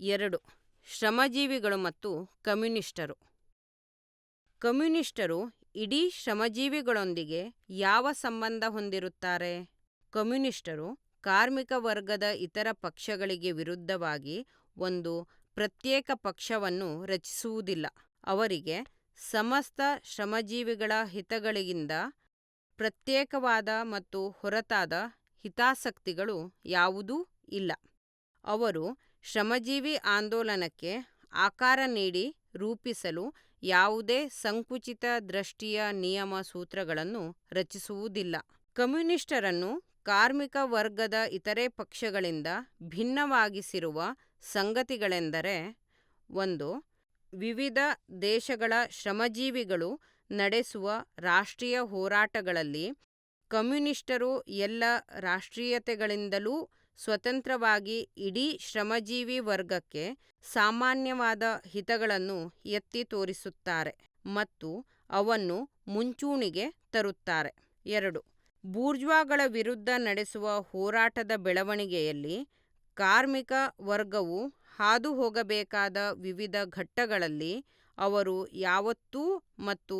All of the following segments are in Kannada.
2. ಶ್ರಮಜೀವಿಗಳು ಮತ್ತು ಕಮ್ಯುನಿಸ್ಟರು. ಕಮ್ಯುನಿಸ್ಟರು ಇಡೀ ಶ್ರಮಜೀವಿಗಳೊಂದಿಗೆ ಯಾವ ಸಂಬಂಧ ಹೊಂದಿರುತ್ತಾರೆ? ಕಮ್ಯುನಿಸ್ಟರು ಕಾರ್ಮಿಕ ವರ್ಗದ ಇತರ ಪಕ್ಷಗಳಿಗೆ ವಿರುದ್ಧವಾಗಿ ಒಂದು ಪ್ರತ್ಯೇಕ ಪಕ್ಷವನ್ನು ರಚಿಸುವುದಿಲ್ಲ. ಅವರಿಗೆ ಸಮಸ್ತ ಶ್ರಮಜೀವಿಗಳ ಹಿತಗಳಿಂದ ಪ್ರತ್ಯೇಕವಾದ ಮತ್ತು ಹೊರತಾದ ಹಿತಾಸಕ್ತಿಗಳು ಯಾವುದೂ ಇಲ್ಲ. ಅವರು ಶ್ರಮಜೀವಿ ಆಂದೋಲನಕ್ಕೆ ಆಕಾರ ನೀಡಿ ರೂಪಿಸಲು ಯಾವುದೇ ಸಂಕುಚಿತ ದೃಷ್ಟಿಯ ನಿಯಮ ಸೂತ್ರಗಳನ್ನು ರಚಿಸುವುದಿಲ್ಲ. ಕಮ್ಯುನಿಸ್ಟರನ್ನು ಕಾರ್ಮಿಕ ವರ್ಗದ ಇತರೆ ಪಕ್ಷಗಳಿಂದ ಭಿನ್ನವಾಗಿಸಿರುವ ಸಂಗತಿಗಳೆಂದರೆ: 1. ವಿವಿಧ ದೇಶಗಳ ಶ್ರಮಜೀವಿಗಳು ನಡೆಸುವ ರಾಷ್ಟ್ರೀಯ ಹೋರಾಟಗಳಲ್ಲಿ ಕಮ್ಯುನಿಸ್ಟರು ಎಲ್ಲ ರಾಷ್ಟ್ರೀಯತೆಗಳಿಂದಲೂ ಸ್ವತಂತ್ರವಾಗಿ ಇಡೀ ಶ್ರಮಜೀವಿ ವರ್ಗಕ್ಕೆ ಸಾಮಾನ್ಯವಾದ ಹಿತಗಳನ್ನು ಎತ್ತಿ ತೋರಿಸುತ್ತಾರೆ ಮತ್ತು ಅವನ್ನು ಮುಂಚೂಣಿಗೆ ತರುತ್ತಾರೆ. 2. ಬೂರ್ಜ್ವಾಗಳ ವಿರುದ್ಧ ನಡೆಸುವ ಹೋರಾಟದ ಬೆಳವಣಿಗೆಯಲ್ಲಿ ಕಾರ್ಮಿಕ ವರ್ಗವು ಹಾದು ಹೋಗಬೇಕಾದ ವಿವಿಧ ಘಟ್ಟಗಳಲ್ಲಿ ಅವರು ಯಾವತ್ತೂ ಮತ್ತು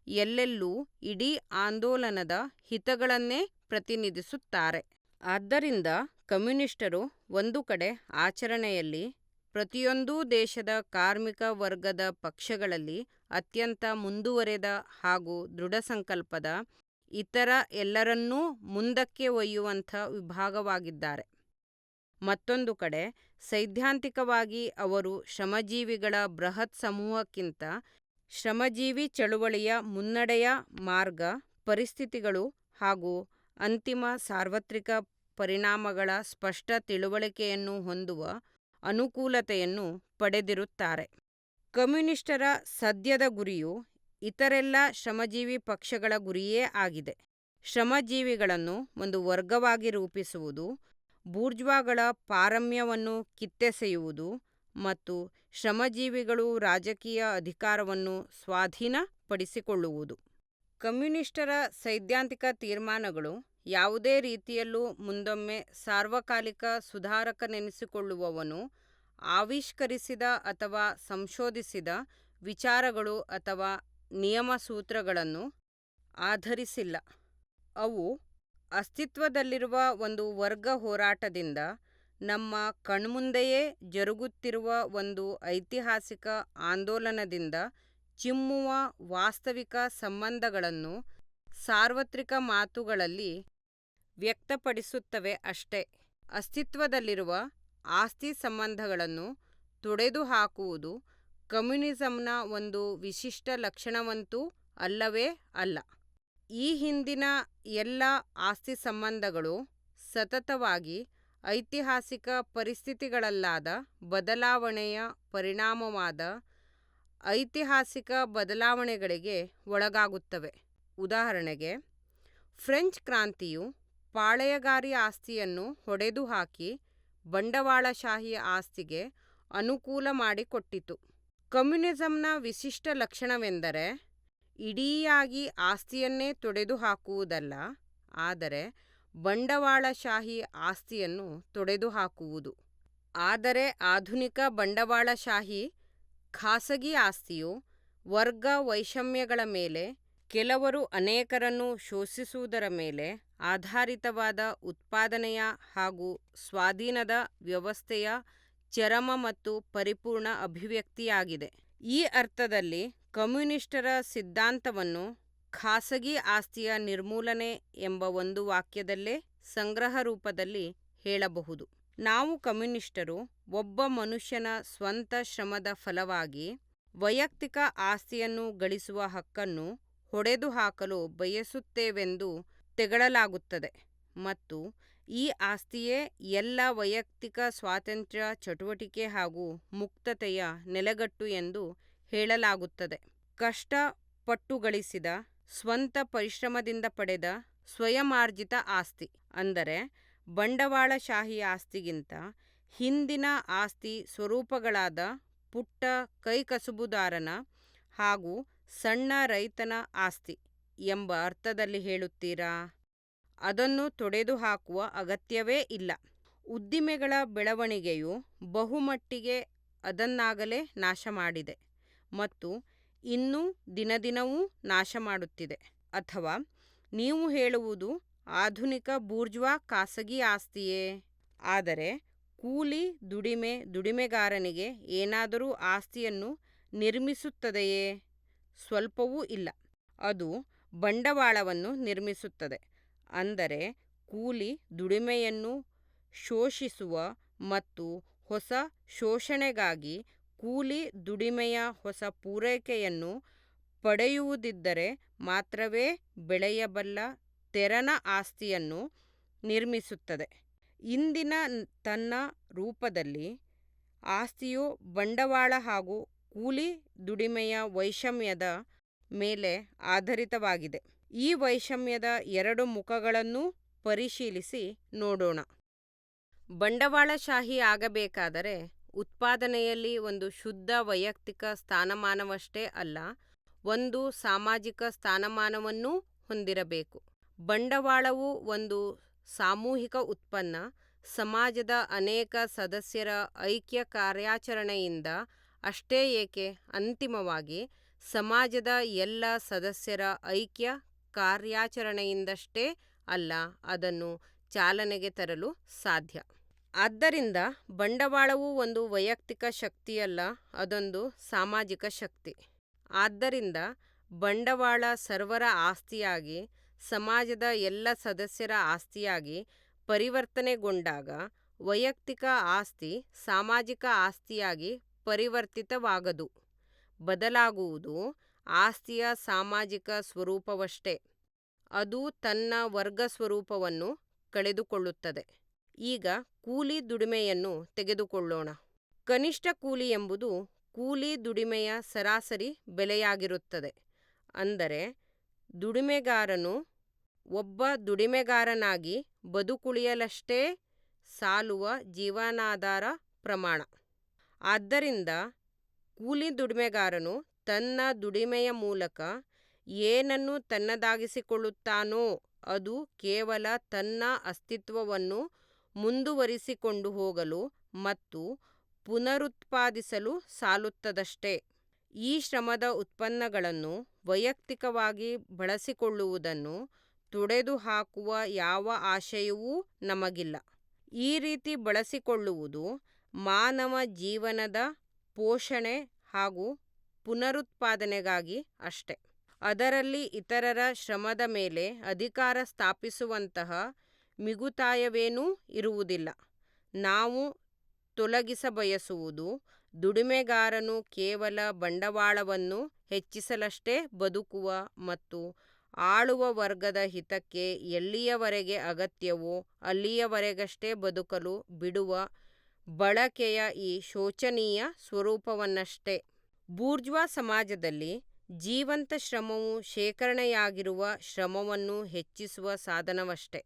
ಎಲ್ಲೆಲ್ಲೂ ಇಡೀ ಆಂದೋಲನದ ಹಿತಗಳನ್ನೇ ಪ್ರತಿನಿಧಿಸುತ್ತಾರೆ. ಆದ್ದರಿಂದ ಕಮ್ಯುನಿಸ್ಟರು ಒಂದು ಕಡೆ ಆಚರಣೆಯಲ್ಲಿ ಪ್ರತಿಯೊಂದು ದೇಶದ ಕಾರ್ಮಿಕ ವರ್ಗದ ಪಕ್ಷಗಳಲ್ಲಿ ಅತ್ಯಂತ ಮುಂದುವರೆದ ಹಾಗೂ ದೃಢಸಂಕಲ್ಪದ, ಇತರ ಎಲ್ಲರನ್ನೂ ಮುಂದಕ್ಕೆ ಒಯ್ಯುವಂಥ ವಿಭಾಗವಾಗಿದ್ದಾರೆ. ಮತ್ತೊಂದು ಕಡೆ ಸೈದ್ಧಾಂತಿಕವಾಗಿ ಅವರು ಶ್ರಮಜೀವಿಗಳ ಬೃಹತ್ ಸಮೂಹಕ್ಕಿಂತ ಶ್ರಮಜೀವಿ ಚಳುವಳಿಯ ಮುನ್ನಡೆಯ ಮಾರ್ಗ, ಪರಿಸ್ಥಿತಿಗಳು ಹಾಗೂ ಅಂತಿಮ ಸಾರ್ವತ್ರಿಕ ಪರಿಣಾಮಗಳ ಸ್ಪಷ್ಟ ತಿಳುವಳಿಕೆಯನ್ನು ಹೊಂದುವ ಅನುಕೂಲತೆಯನ್ನು ಪಡೆದಿರುತ್ತಾರೆ. ಕಮ್ಯುನಿಸ್ಟರ ಸದ್ಯದ ಗುರಿಯು ಇತರೆಲ್ಲ ಶ್ರಮಜೀವಿ ಪಕ್ಷಗಳ ಗುರಿಯೇ ಆಗಿದೆ: ಶ್ರಮಜೀವಿಗಳನ್ನು ಒಂದು ವರ್ಗವಾಗಿ ರೂಪಿಸುವುದು, ಬೂರ್ಜ್ವಾಗಳ ಪಾರಮ್ಯವನ್ನು ಕಿತ್ತೆಸೆಯುವುದು ಮತ್ತು ಶ್ರಮಜೀವಿಗಳು ರಾಜಕೀಯ ಅಧಿಕಾರವನ್ನು ಸ್ವಾಧೀನಪಡಿಸಿಕೊಳ್ಳುವುದು. ಕಮ್ಯುನಿಸ್ಟರ ಸೈದ್ಧಾಂತಿಕ ತೀರ್ಮಾನಗಳು ಯಾವುದೇ ರೀತಿಯಲ್ಲೂ ಮುಂದೊಮ್ಮೆ ಸಾರ್ವಕಾಲಿಕ ಸುಧಾರಕನೆನಿಸಿಕೊಳ್ಳುವವನು ಆವಿಷ್ಕರಿಸಿದ ಅಥವಾ ಸಂಶೋಧಿಸಿದ ವಿಚಾರಗಳು ಅಥವಾ ನಿಯಮಸೂತ್ರಗಳನ್ನು ಆಧರಿಸಿಲ್ಲ. ಅವು ಅಸ್ತಿತ್ವದಲ್ಲಿರುವ ಒಂದು ವರ್ಗ ಹೋರಾಟದಿಂದ ನಮ್ಮ ಕಣ್ಮುಂದೆಯೇ ಜರುಗುತ್ತಿರುವ ಒಂದು ಐತಿಹಾಸಿಕ ಆಂದೋಲನದಿಂದ ಚಿಮ್ಮುವ ವಾಸ್ತವಿಕ ಸಂಬಂಧಗಳನ್ನು ಸಾರ್ವತ್ರಿಕ ಮಾತುಗಳಲ್ಲಿ ವ್ಯಕ್ತಪಡಿಸುತ್ತವೆ ಅಷ್ಟೇ. ಅಸ್ತಿತ್ವದಲ್ಲಿರುವ ಆಸ್ತಿ ಸಂಬಂಧಗಳನ್ನು ತೊಡೆದುಹಾಕುವುದು ಕಮ್ಯುನಿಸಂನ ಒಂದು ವಿಶಿಷ್ಟ ಲಕ್ಷಣವಂತೂ ಅಲ್ಲವೇ ಅಲ್ಲ. ಈ ಹಿಂದಿನ ಎಲ್ಲ ಆಸ್ತಿ ಸಂಬಂಧಗಳು ಸತತವಾಗಿ ಐತಿಹಾಸಿಕ ಪರಿಸ್ಥಿತಿಗಳಲ್ಲಾದ ಬದಲಾವಣೆಯ ಪರಿಣಾಮವಾದ ಐತಿಹಾಸಿಕ ಬದಲಾವಣೆಗಳಿಗೆ ಒಳಗಾಗುತ್ತವೆ. ಉದಾಹರಣೆಗೆ, ಫ್ರೆಂಚ್ ಕ್ರಾಂತಿಯು ಪಾಳೆಯಗಾರಿ ಆಸ್ತಿಯನ್ನು ಹೊಡೆದುಹಾಕಿ ಬಂಡವಾಳಶಾಹಿ ಆಸ್ತಿಗೆ ಅನುಕೂಲ ಮಾಡಿಕೊಟ್ಟಿತು. ಕಮ್ಯುನಿಸಂನ ವಿಶಿಷ್ಟ ಲಕ್ಷಣವೆಂದರೆ ಇಡಿಯಾಗಿ ಆಸ್ತಿಯನ್ನೇ ತೊಡೆದುಹಾಕುವುದಲ್ಲ, ಆದರೆ ಬಂಡವಾಳಶಾಹಿ ಆಸ್ತಿಯನ್ನು ತೊಡೆದುಹಾಕುವುದು. ಆದರೆ ಆಧುನಿಕ ಬಂಡವಾಳಶಾಹಿ ಖಾಸಗಿ ಆಸ್ತಿಯು ವರ್ಗ ವೈಷಮ್ಯಗಳ ಮೇಲೆ, ಕೆಲವರು ಅನೇಕರನ್ನು ಶೋಷಿಸುವುದರ ಮೇಲೆ ಆಧಾರಿತವಾದ ಉತ್ಪಾದನೆಯ ಹಾಗೂ ಸ್ವಾಧೀನದ ವ್ಯವಸ್ಥೆಯ ಚರಮ ಮತ್ತು ಪರಿಪೂರ್ಣ ಅಭಿವ್ಯಕ್ತಿಯಾಗಿದೆ. ಈ ಅರ್ಥದಲ್ಲಿ ಕಮ್ಯುನಿಸ್ಟರ ಸಿದ್ಧಾಂತವನ್ನು ಖಾಸಗಿ ಆಸ್ತಿಯ ನಿರ್ಮೂಲನೆ ಎಂಬ ಒಂದು ವಾಕ್ಯದಲ್ಲೇ ಸಂಗ್ರಹರೂಪದಲ್ಲಿ ಹೇಳಬಹುದು: ನಾವು ಕಮ್ಯುನಿಸ್ಟರು ಒಬ್ಬ ಮನುಷ್ಯನ ಸ್ವಂತ ಶ್ರಮದ ಫಲವಾಗಿ ವೈಯಕ್ತಿಕ ಆಸ್ತಿಯನ್ನು ಗಳಿಸುವ ಹಕ್ಕನ್ನು ಹೊಡೆದುಹಾಕಲು ಬಯಸುತ್ತೇವೆಂದು ತೆಗಳಲಾಗುತ್ತದೆ ಮತ್ತು ಈ ಆಸ್ತಿಯೇ ಎಲ್ಲ ವೈಯಕ್ತಿಕ ಸ್ವಾತಂತ್ರ್ಯ, ಚಟುವಟಿಕೆ ಹಾಗೂ ಮುಕ್ತತೆಯ ನೆಲೆಗಟ್ಟು ಎಂದು ಹೇಳಲಾಗುತ್ತದೆ. ಕಷ್ಟಪಟ್ಟುಗಳಿಸಿದ, ಸ್ವಂತ ಪರಿಶ್ರಮದಿಂದ ಪಡೆದ ಸ್ವಯಮಾರ್ಜಿತ ಆಸ್ತಿ, ಅಂದರೆ ಬಂಡವಾಳಶಾಹಿ ಆಸ್ತಿಗಿಂತ ಹಿಂದಿನ ಆಸ್ತಿ ಸ್ವರೂಪಗಳಾದ ಪುಟ್ಟ ಕೈಕಸುಬುದಾರನ ಹಾಗೂ ಸಣ್ಣ ರೈತನ ಆಸ್ತಿ ಎಂಬ ಅರ್ಥದಲ್ಲಿ ಹೇಳುತ್ತೀರಾ? ಅದನ್ನು ತೊಡೆದುಹಾಕುವ ಅಗತ್ಯವೇ ಇಲ್ಲ. ಉದ್ದಿಮೆಗಳ ಬೆಳವಣಿಗೆಯು ಬಹುಮಟ್ಟಿಗೆ ಅದನ್ನಾಗಲೇ ನಾಶ ಮಾಡಿದೆ ಮತ್ತು ಇನ್ನೂ ದಿನದಿನವೂ ನಾಶ ಮಾಡುತ್ತಿದೆ. ಅಥವಾ ನೀವು ಹೇಳುವುದು ಆಧುನಿಕ ಬೂರ್ಜ್ವಾ ಖಾಸಗಿ ಆಸ್ತಿಯೇ? ಆದರೆ ಕೂಲಿ ದುಡಿಮೆಗಾರನಿಗೆ ಏನಾದರೂ ಆಸ್ತಿಯನ್ನು ನಿರ್ಮಿಸುತ್ತದೆಯೇ? ಸ್ವಲ್ಪವೂ ಇಲ್ಲ. ಅದು ಬಂಡವಾಳವನ್ನು ನಿರ್ಮಿಸುತ್ತದೆ. ಅಂದರೆ ಕೂಲಿ ದುಡಿಮೆಯನ್ನು ಶೋಷಿಸುವ ಮತ್ತು ಹೊಸ ಶೋಷಣೆಗಾಗಿ ಕೂಲಿ ದುಡಿಮೆಯ ಹೊಸ ಪೂರೈಕೆಯನ್ನು ಪಡೆಯುವುದಿದ್ದರೆ ಮಾತ್ರವೇ ಬೆಳೆಯಬಲ್ಲ ತೆರನ ಆಸ್ತಿಯನ್ನು ನಿರ್ಮಿಸುತ್ತದೆ. ಇಂದಿನ ತನ್ನ ರೂಪದಲ್ಲಿ ಆಸ್ತಿಯು ಬಂಡವಾಳ ಹಾಗೂ ಕೂಲಿ ದುಡಿಮೆಯ ವೈಷಮ್ಯದ ಮೇಲೆ ಆಧಾರಿತವಾಗಿದೆ. ಈ ವೈಷಮ್ಯದ ಎರಡು ಮುಖಗಳನ್ನು ಪರಿಶೀಲಿಸಿ ನೋಡೋಣ. ಬಂಡವಾಳಶಾಹಿ ಆಗಬೇಕಾದರೆ ಉತ್ಪಾದನೆಯಲ್ಲಿ ಒಂದು ಶುದ್ಧ ವೈಯಕ್ತಿಕ ಸ್ಥಾನಮಾನವಷ್ಟೇ ಅಲ್ಲ, ಒಂದು ಸಾಮಾಜಿಕ ಸ್ಥಾನಮಾನವನ್ನೂ ಹೊಂದಿರಬೇಕು. ಬಂಡವಾಳವು ಒಂದು ಸಾಮೂಹಿಕ ಉತ್ಪನ್ನ. ಸಮಾಜದ ಅನೇಕ ಸದಸ್ಯರ ಐಕ್ಯ ಕಾರ್ಯಾಚರಣೆಯಿಂದ ಅಷ್ಟೇ ಏಕೆ, ಅಂತಿಮವಾಗಿ ಸಮಾಜದ ಎಲ್ಲ ಸದಸ್ಯರ ಐಕ್ಯ ಕಾರ್ಯಾಚರಣೆಯಿಂದಷ್ಟೇ ಅಲ್ಲ ಅದನ್ನು ಚಾಲನೆಗೆ ತರಲು ಸಾಧ್ಯ. ಆದ್ದರಿಂದ ಬಂಡವಾಳವು ಒಂದು ವೈಯಕ್ತಿಕ ಶಕ್ತಿಯಲ್ಲ, ಅದೊಂದು ಸಾಮಾಜಿಕ ಶಕ್ತಿ. ಆದ್ದರಿಂದ ಬಂಡವಾಳ ಸರ್ವರ ಆಸ್ತಿಯಾಗಿ, ಸಮಾಜದ ಎಲ್ಲ ಸದಸ್ಯರ ಆಸ್ತಿಯಾಗಿ ಪರಿವರ್ತನೆಗೊಂಡಾಗ ವೈಯಕ್ತಿಕ ಆಸ್ತಿ ಸಾಮಾಜಿಕ ಆಸ್ತಿಯಾಗಿ ಪರಿವರ್ತಿತವಾಗದು. ಬದಲಾಗುವುದು ಆಸ್ತಿಯ ಸಾಮಾಜಿಕ ಸ್ವರೂಪವಷ್ಟೇ. ಅದು ತನ್ನ ವರ್ಗ ಸ್ವರೂಪವನ್ನು ಕಳೆದುಕೊಳ್ಳುತ್ತದೆ. ಈಗ ಕೂಲಿ ದುಡಿಮೆಯನ್ನು ತೆಗೆದುಕೊಳ್ಳೋಣ. ಕನಿಷ್ಠ ಕೂಲಿ ಎಂಬುದು ಕೂಲಿ ದುಡಿಮೆಯ ಸರಾಸರಿ ಬೆಲೆಯಾಗಿರುತ್ತದೆ. ಅಂದರೆ ದುಡಿಮೆಗಾರನು ಒಬ್ಬ ದುಡಿಮೆಗಾರನಾಗಿ ಬದುಕುಳಿಯಲಷ್ಟೇ ಸಾಲುವ ಜೀವನಾಧಾರ ಪ್ರಮಾಣ. ಆದ್ದರಿಂದ ಕೂಲಿ ದುಡಿಮೆಗಾರನು ತನ್ನ ದುಡಿಮೆಯ ಮೂಲಕ ಏನನ್ನು ತನ್ನದಾಗಿಸಿಕೊಳ್ಳುತ್ತಾನೋ ಅದು ಕೇವಲ ತನ್ನ ಅಸ್ತಿತ್ವವನ್ನು ಮುಂದುವರಿಸಿಕೊಂಡು ಹೋಗಲು ಮತ್ತು ಪುನರುತ್ಪಾದಿಸಲು ಸಾಲುತ್ತದಷ್ಟೇ. ಈ ಶ್ರಮದ ಉತ್ಪನ್ನಗಳನ್ನು ವೈಯಕ್ತಿಕವಾಗಿ ಬಳಸಿಕೊಳ್ಳುವುದನ್ನು ತೊಡೆದುಹಾಕುವ ಯಾವ ಆಶಯವೂ ನಮಗಿಲ್ಲ. ಈ ರೀತಿ ಬಳಸಿಕೊಳ್ಳುವುದು ಮಾನವ ಜೀವನದ ಪೋಷಣೆ ಹಾಗೂ ಪುನರುತ್ಪಾದನೆಗಾಗಿ ಅಷ್ಟೇ. ಅದರಲ್ಲಿ ಇತರರ ಶ್ರಮದ ಮೇಲೆ ಅಧಿಕಾರ ಸ್ಥಾಪಿಸುವಂತಹ ಮಿಗುತಾಯವೇನೂ ಇರುವುದಿಲ್ಲ. ನಾವು ತೊಲಗಿಸಬಯಸುವುದು ದುಡಿಮೆಗಾರನು ಕೇವಲ ಬಂಡವಾಳವನ್ನು ಹೆಚ್ಚಿಸಲಷ್ಟೇ ಬದುಕುವ ಮತ್ತು ಆಳುವ ವರ್ಗದ ಹಿತಕ್ಕೆ ಎಲ್ಲಿಯವರೆಗೆ ಅಗತ್ಯವೋ ಅಲ್ಲಿಯವರೆಗಷ್ಟೇ ಬದುಕಲು ಬಿಡುವ ಬಳಕೆಯ ಈ ಶೋಚನೀಯ ಸ್ವರೂಪವನ್ನಷ್ಟೇ. ಬೂರ್ಜ್ವಾ ಸಮಾಜದಲ್ಲಿ ಜೀವಂತ ಶ್ರಮವು ಶೇಖರಣೆಯಾಗಿರುವ ಶ್ರಮವನ್ನು ಹೆಚ್ಚಿಸುವ ಸಾಧನವಷ್ಟೇ.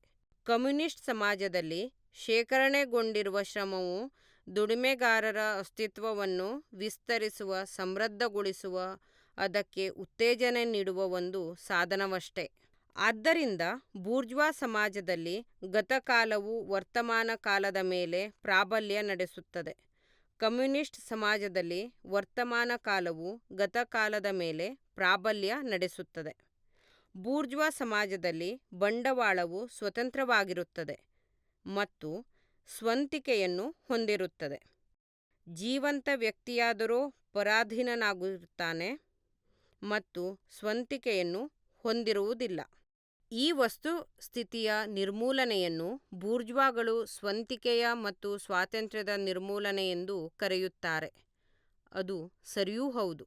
ಕಮ್ಯುನಿಸ್ಟ್ ಸಮಾಜದಲ್ಲಿ ಶೇಖರಣೆಗೊಂಡಿರುವ ಶ್ರಮವು ದುಡಿಮೆಗಾರರ ಅಸ್ತಿತ್ವವನ್ನು ವಿಸ್ತರಿಸುವ, ಸಮೃದ್ಧಗೊಳಿಸುವ, ಅದಕ್ಕೆ ಉತ್ತೇಜನ ನೀಡುವ ಒಂದು ಸಾಧನವಷ್ಟೇ. ಆದ್ದರಿಂದ ಬೂರ್ಜ್ವಾ ಸಮಾಜದಲ್ಲಿ ಗತಕಾಲವು ವರ್ತಮಾನ ಕಾಲದ ಮೇಲೆ ಪ್ರಾಬಲ್ಯ ನಡೆಸುತ್ತದೆ. ಕಮ್ಯುನಿಸ್ಟ್ ಸಮಾಜದಲ್ಲಿ ವರ್ತಮಾನ ಕಾಲವು ಗತಕಾಲದ ಮೇಲೆ ಪ್ರಾಬಲ್ಯ ನಡೆಸುತ್ತದೆ. ಬೂರ್ಜ್ವಾ ಸಮಾಜದಲ್ಲಿ ಬಂಡವಾಳವು ಸ್ವತಂತ್ರವಾಗಿರುತ್ತದೆ ಮತ್ತು ಸ್ವಂತಿಕೆಯನ್ನು ಹೊಂದಿರುತ್ತದೆ. ಜೀವಂತ ವ್ಯಕ್ತಿಯಾದರೋ ಪರಾಧೀನನಾಗಿರುತ್ತಾನೆ ಮತ್ತು ಸ್ವಂತಿಕೆಯನ್ನು ಹೊಂದಿರುವುದಿಲ್ಲ. ಈ ವಸ್ತುಸ್ಥಿತಿಯ ನಿರ್ಮೂಲನೆಯನ್ನು ಬೂರ್ಜ್ವಾಗಳು ಸ್ವಂತಿಕೆಯ ಮತ್ತು ಸ್ವಾತಂತ್ರ್ಯದ ನಿರ್ಮೂಲನೆ ಎಂದು ಕರೆಯುತ್ತಾರೆ. ಅದು ಸರಿಯೂ ಹೌದು.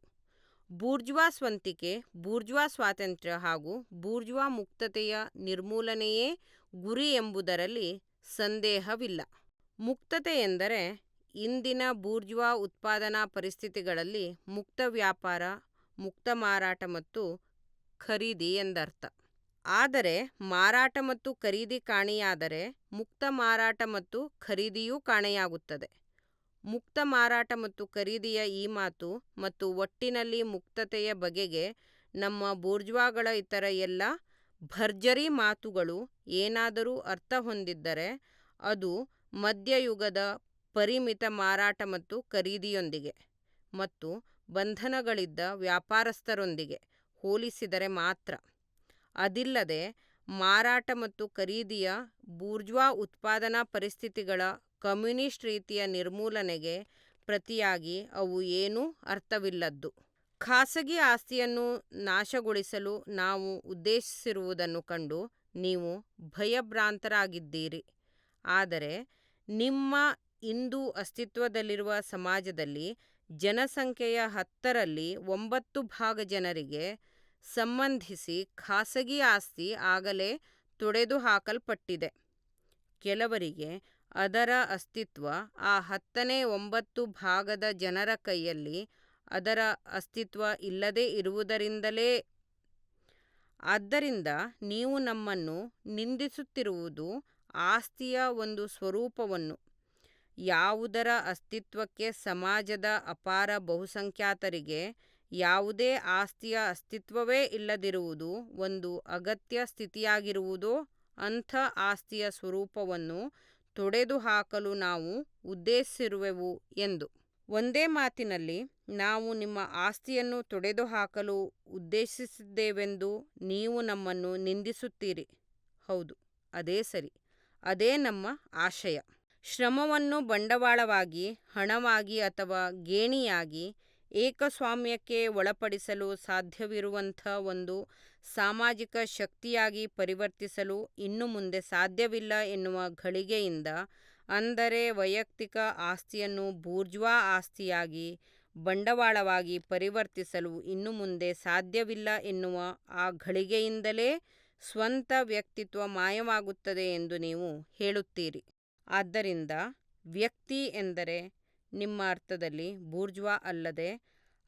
ಬೂರ್ಜ್ವಾ ಸ್ವಂತಿಕೆ, ಬೂರ್ಜ್ವಾ ಸ್ವಾತಂತ್ರ್ಯ ಹಾಗೂ ಬೂರ್ಜ್ವಾ ಮುಕ್ತತೆಯ ನಿರ್ಮೂಲನೆಯೇ ಗುರಿ ಎಂಬುದರಲ್ಲಿ ಸಂದೇಹವಿಲ್ಲ. ಮುಕ್ತತೆ ಎಂದರೆ ಇಂದಿನ ಬೂರ್ಜ್ವಾ ಉತ್ಪಾದನಾ ಪರಿಸ್ಥಿತಿಗಳಲ್ಲಿ ಮುಕ್ತ ವ್ಯಾಪಾರ, ಮುಕ್ತ ಮಾರಾಟ ಮತ್ತು ಖರೀದಿ ಎಂದರ್ಥ. ಆದರೆ ಮಾರಾಟ ಮತ್ತು ಖರೀದಿ ಕಾಣೆಯಾದರೆ ಮುಕ್ತ ಮಾರಾಟ ಮತ್ತು ಖರೀದಿಯೂ ಕಾಣೆಯಾಗುತ್ತದೆ. ಮುಕ್ತ ಮಾರಾಟ ಮತ್ತು ಖರೀದಿಯ ಈ ಮಾತು ಮತ್ತು ಒಟ್ಟಿನಲ್ಲಿ ಮುಕ್ತತೆಯ ಬಗೆಗೆ ನಮ್ಮ ಬೂರ್ಜ್ವಾಗಳ ಇತರ ಎಲ್ಲ ಭರ್ಜರಿ ಮಾತುಗಳು ಏನಾದರೂ ಅರ್ಥ ಹೊಂದಿದ್ದರೆ ಅದು ಮಧ್ಯಯುಗದ ಪರಿಮಿತ ಮಾರಾಟ ಮತ್ತು ಖರೀದಿಯೊಂದಿಗೆ ಮತ್ತು ಬಂಧನಗಳಿದ್ದ ವ್ಯಾಪಾರಸ್ಥರೊಂದಿಗೆ ಹೋಲಿಸಿದರೆ ಮಾತ್ರ. ಅದಿಲ್ಲದೆ ಮಾರಾಟ ಮತ್ತು ಖರೀದಿಯ ಬೂರ್ಜ್ವಾ ಉತ್ಪಾದನಾ ಪರಿಸ್ಥಿತಿಗಳ ಕಮ್ಯುನಿಸ್ಟ್ ರೀತಿಯ ನಿರ್ಮೂಲನೆಗೆ ಪ್ರತಿಯಾಗಿ ಅವು ಏನೂ ಅರ್ಥವಿಲ್ಲದ್ದು. ಖಾಸಗಿ ಆಸ್ತಿಯನ್ನು ನಾಶಗೊಳಿಸಲು ನಾವು ಉದ್ದೇಶಿಸಿರುವುದನ್ನು ಕಂಡು ನೀವು ಭಯಭ್ರಾಂತರಾಗಿದ್ದೀರಿ. ಆದರೆ ನಿಮ್ಮ ಇಂದು ಅಸ್ತಿತ್ವದಲ್ಲಿರುವ ಸಮಾಜದಲ್ಲಿ ಜನಸಂಖ್ಯೆಯ 10ರಲ್ಲಿ 9 ಭಾಗ ಜನರಿಗೆ ಸಂಬಂಧಿಸಿ ಖಾಸಗಿ ಆಸ್ತಿ ಆಗಲೇ ತೊಡೆದುಹಾಕಲ್ಪಟ್ಟಿದೆ. ಕೆಲವರಿಗೆ ಅದರ ಅಸ್ತಿತ್ವ ಆ 10ನೇ 9 ಭಾಗದ ಜನರ ಕೈಯಲ್ಲಿ ಅದರ ಅಸ್ತಿತ್ವ ಇಲ್ಲದೇ ಇರುವುದರಿಂದಲೇ. ಆದ್ದರಿಂದ ನೀವು ನಮ್ಮನ್ನು ನಿಂದಿಸುತ್ತಿರುವುದು ಆಸ್ತಿಯ ಒಂದು ಸ್ವರೂಪವನ್ನು, ಯಾವುದರ ಅಸ್ತಿತ್ವಕ್ಕೆ ಸಮಾಜದ ಅಪಾರ ಬಹುಸಂಖ್ಯಾತರಿಗೆ ಯಾವುದೇ ಆಸ್ತಿಯ ಅಸ್ತಿತ್ವವೇ ಇಲ್ಲದಿರುವುದು ಒಂದು ಅಗತ್ಯ ಸ್ಥಿತಿಯಾಗಿರುವುದೋ ಅಂಥ ಆಸ್ತಿಯ ಸ್ವರೂಪವನ್ನು ತೊಡೆದುಹಾಕಲು ನಾವು ಉದ್ದೇಶಿಸಿರುವೆವು ಎಂದು. ಒಂದೇ ಮಾತಿನಲ್ಲಿ ನಾವು ನಿಮ್ಮ ಆಸ್ತಿಯನ್ನು ತೊಡೆದುಹಾಕಲು ಉದ್ದೇಶಿಸಿದ್ದೇವೆಂದು ನೀವು ನಮ್ಮನ್ನು ನಿಂದಿಸುತ್ತೀರಿ. ಹೌದು, ಅದೇ ಸರಿ, ಅದೇ ನಮ್ಮ ಆಶಯ. ಶ್ರಮವನ್ನು ಬಂಡವಾಳವಾಗಿ, ಹಣವಾಗಿ ಅಥವಾ ಗೇಣಿಯಾಗಿ ಏಕಸ್ವಾಮ್ಯಕ್ಕೆ ಒಳಪಡಿಸಲು ಸಾಧ್ಯವಿರುವಂಥ ಒಂದು ಸಾಮಾಜಿಕ ಶಕ್ತಿಯಾಗಿ ಪರಿವರ್ತಿಸಲು ಇನ್ನು ಮುಂದೆ ಸಾಧ್ಯವಿಲ್ಲ ಎನ್ನುವ ಘಳಿಗೆಯಿಂದ, ಅಂದರೆ ವೈಯಕ್ತಿಕ ಆಸ್ತಿಯನ್ನು ಬೂರ್ಜ್ವಾ ಆಸ್ತಿಯಾಗಿ, ಬಂಡವಾಳವಾಗಿ ಪರಿವರ್ತಿಸಲು ಇನ್ನು ಮುಂದೆ ಸಾಧ್ಯವಿಲ್ಲ ಎನ್ನುವ ಆ ಘಳಿಗೆಯಿಂದಲೇ ಸ್ವಂತ ವ್ಯಕ್ತಿತ್ವ ಮಾಯವಾಗುತ್ತದೆ ಎಂದು ನೀವು ಹೇಳುತ್ತೀರಿ. ಆದ್ದರಿಂದ ವ್ಯಕ್ತಿ ಎಂದರೆ ನಿಮ್ಮ ಅರ್ಥದಲ್ಲಿ ಬೂರ್ಜ್ವಾ ಅಲ್ಲದೆ,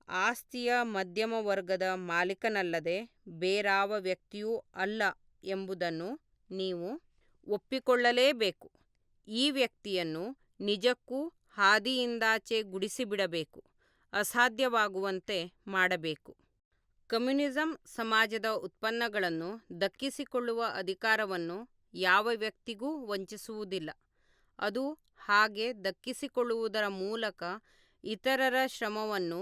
ಆಸ್ತಿಯ ಮಧ್ಯಮ ವರ್ಗದ ಮಾಲೀಕನಲ್ಲದೆ ಬೇರಾವ ವ್ಯಕ್ತಿಯೂ ಅಲ್ಲ ಎಂಬುದನ್ನು ನೀವು ಒಪ್ಪಿಕೊಳ್ಳಲೇಬೇಕು. ಈ ವ್ಯಕ್ತಿಯನ್ನು ನಿಜಕ್ಕೂ ಹಾದಿಯಿಂದಾಚೆ ಗುಡಿಸಿಬಿಡಬೇಕು, ಅಸಾಧ್ಯವಾಗುವಂತೆ ಮಾಡಬೇಕು. ಕಮ್ಯುನಿಸಂ ಸಮಾಜದ ಉತ್ಪನ್ನಗಳನ್ನು ದಕ್ಕಿಸಿಕೊಳ್ಳುವ ಅಧಿಕಾರವನ್ನು ಯಾವ ವ್ಯಕ್ತಿಗೂ ವಂಚಿಸುವುದಿಲ್ಲ. ಅದು ಹಾಗೆ ದಕ್ಕಿಸಿಕೊಳ್ಳುವುದರ ಮೂಲಕ ಇತರರ ಶ್ರಮವನ್ನು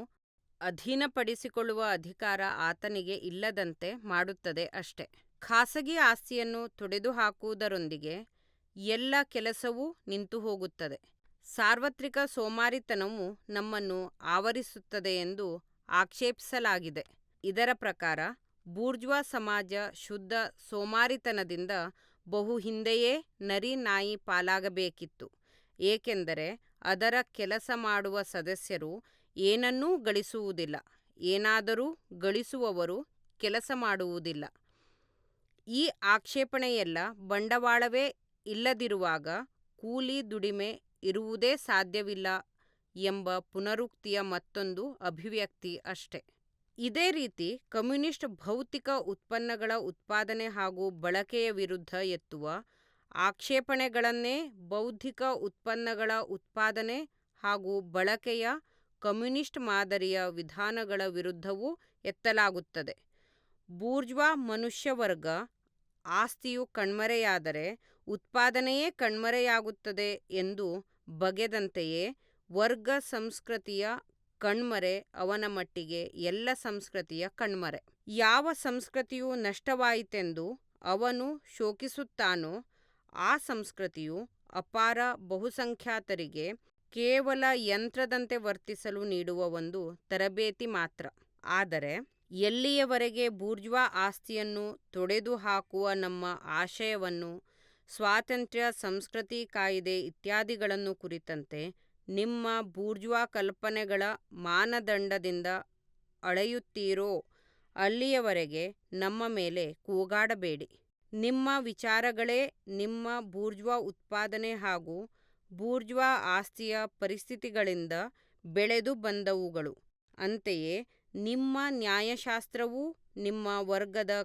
ಅಧೀನಪಡಿಸಿಕೊಳ್ಳುವ ಅಧಿಕಾರ ಆತನಿಗೆ ಇಲ್ಲದಂತೆ ಮಾಡುತ್ತದೆ ಅಷ್ಟೆ. ಖಾಸಗಿ ಆಸ್ತಿಯನ್ನು ತೊಡೆದುಹಾಕುವುದರೊಂದಿಗೆ ಎಲ್ಲ ಕೆಲಸವೂ ನಿಂತುಹೋಗುತ್ತದೆ. ಸಾರ್ವತ್ರಿಕ ಸೋಮಾರಿತನವು ನಮ್ಮನ್ನು ಆವರಿಸುತ್ತದೆ ಎಂದು ಆಕ್ಷೇಪಿಸಲಾಗಿದೆ. ಇದರ ಪ್ರಕಾರ ಬೂರ್ಜ್ವಾ ಸಮಾಜ ಶುದ್ಧ ಸೋಮಾರಿತನದಿಂದ ಬಹು ಹಿಂದೆಯೇ ನರಿ ನಾಯಿ ಪಾಲಾಗಬೇಕಿತ್ತು. ಏಕೆಂದರೆ ಅದರ ಕೆಲಸ ಮಾಡುವ ಸದಸ್ಯರು ಏನನ್ನೂ ಗಳಿಸುವುದಿಲ್ಲ, ಏನಾದರೂ ಗಳಿಸುವವರು ಕೆಲಸ ಮಾಡುವುದಿಲ್ಲ. ಈ ಆಕ್ಷೇಪಣೆಯೆಲ್ಲ ಬಂಡವಾಳವೇ ಇಲ್ಲದಿರುವಾಗ ಕೂಲಿ ದುಡಿಮೆ ಇರುವುದೇ ಸಾಧ್ಯವಿಲ್ಲ ಎಂಬ ಪುನರುಕ್ತಿಯ ಮತ್ತೊಂದು ಅಭಿವ್ಯಕ್ತಿ ಅಷ್ಟೆ. ಇದೇ ರೀತಿ ಕಮ್ಯುನಿಸ್ಟ್ ಭೌತಿಕ ಉತ್ಪನ್ನಗಳ ಉತ್ಪಾದನೆ ಹಾಗೂ ಬಳಕೆಯ ವಿರುದ್ಧ ಎತ್ತುವ ಆಕ್ಷೇಪಣೆಗಳನ್ನೇ ಬೌದ್ಧಿಕ ಉತ್ಪನ್ನಗಳ ಉತ್ಪಾದನೆ ಹಾಗೂ ಬಳಕೆಯ ಕಮ್ಯುನಿಸ್ಟ್ ಮಾದರಿಯ ವಿಧಾನಗಳ ವಿರುದ್ಧವೂ ಎತ್ತಲಾಗುತ್ತದೆ. ಬೂರ್ಜ್ವಾ ಮನುಷ್ಯವರ್ಗ ಆಸ್ತಿಯು ಕಣ್ಮರೆಯಾದರೆ ಉತ್ಪಾದನೆಯೇ ಕಣ್ಮರೆಯಾಗುತ್ತದೆ ಎಂದು ಬಗೆದಂತೆಯೇ ವರ್ಗ ಸಂಸ್ಕೃತಿಯ ಕಣ್ಮರೆ ಅವನ ಮಟ್ಟಿಗೆ ಎಲ್ಲ ಸಂಸ್ಕೃತಿಯ ಕಣ್ಮರೆ. ಯಾವ ಸಂಸ್ಕೃತಿಯು ನಷ್ಟವಾಯಿತೆಂದು ಅವನು ಶೋಕಿಸುತ್ತಾನೋ ಆ ಸಂಸ್ಕೃತಿಯು ಅಪಾರ ಬಹುಸಂಖ್ಯಾತರಿಗೆ ಕೇವಲ ಯಂತ್ರದಂತೆ ವರ್ತಿಸಲು ನೀಡುವ ಒಂದು ತರಬೇತಿ ಮಾತ್ರ. ಆದರೆ ಎಲ್ಲಿಯವರೆಗೆ ಬೂರ್ಜ್ವಾ ಆಸ್ತಿಯನ್ನು ತೊಡೆದುಹಾಕುವ ನಮ್ಮ ಆಶಯವನ್ನು, ಸ್ವಾತಂತ್ರ್ಯ, ಸಂಸ್ಕೃತಿ ಕಾಯಿದೆ ಇತ್ಯಾದಿಗಳನ್ನು ಕುರಿತಂತೆ ನಿಮ್ಮ ಬೂರ್ಜ್ವಾ ಕಲ್ಪನೆಗಳ ಮಾನದಂಡದಿಂದ ಅಳೆಯುತ್ತೀರೋ ಅಲ್ಲಿಯವರೆಗೆ ನಮ್ಮ ಮೇಲೆ ಕೂಗಾಡಬೇಡಿ. ನಿಮ್ಮ ವಿಚಾರಗಳೇ ನಿಮ್ಮ ಬೂರ್ಜ್ವಾ ಉತ್ಪಾದನೆ ಹಾಗೂ ಬೂರ್ಜ್ವಾ ಆಸ್ತಿಯ ಪರಿಸ್ಥಿತಿಗಳಿಂದ ಬೆಳೆದು ಬಂದವುಗಳು. ಅಂತೆಯೇ ನಿಮ್ಮ ನ್ಯಾಯಶಾಸ್ತ್ರವೂ ನಿಮ್ಮ ವರ್ಗದ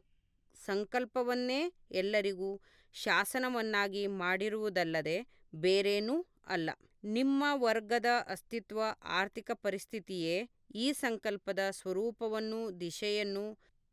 ಸಂಕಲ್ಪವನ್ನೇ ಎಲ್ಲರಿಗೂ ಶಾಸನವನ್ನಾಗಿ ಮಾಡಿರುವುದಲ್ಲದೆ ಬೇರೇನೂ ಅಲ್ಲ. ನಿಮ್ಮ ವರ್ಗದ ಅಸ್ತಿತ್ವ, ಆರ್ಥಿಕ ಪರಿಸ್ಥಿತಿಯೇ ಈ ಸಂಕಲ್ಪದ ಸ್ವರೂಪವನ್ನೂ ದಿಶೆಯನ್ನೂ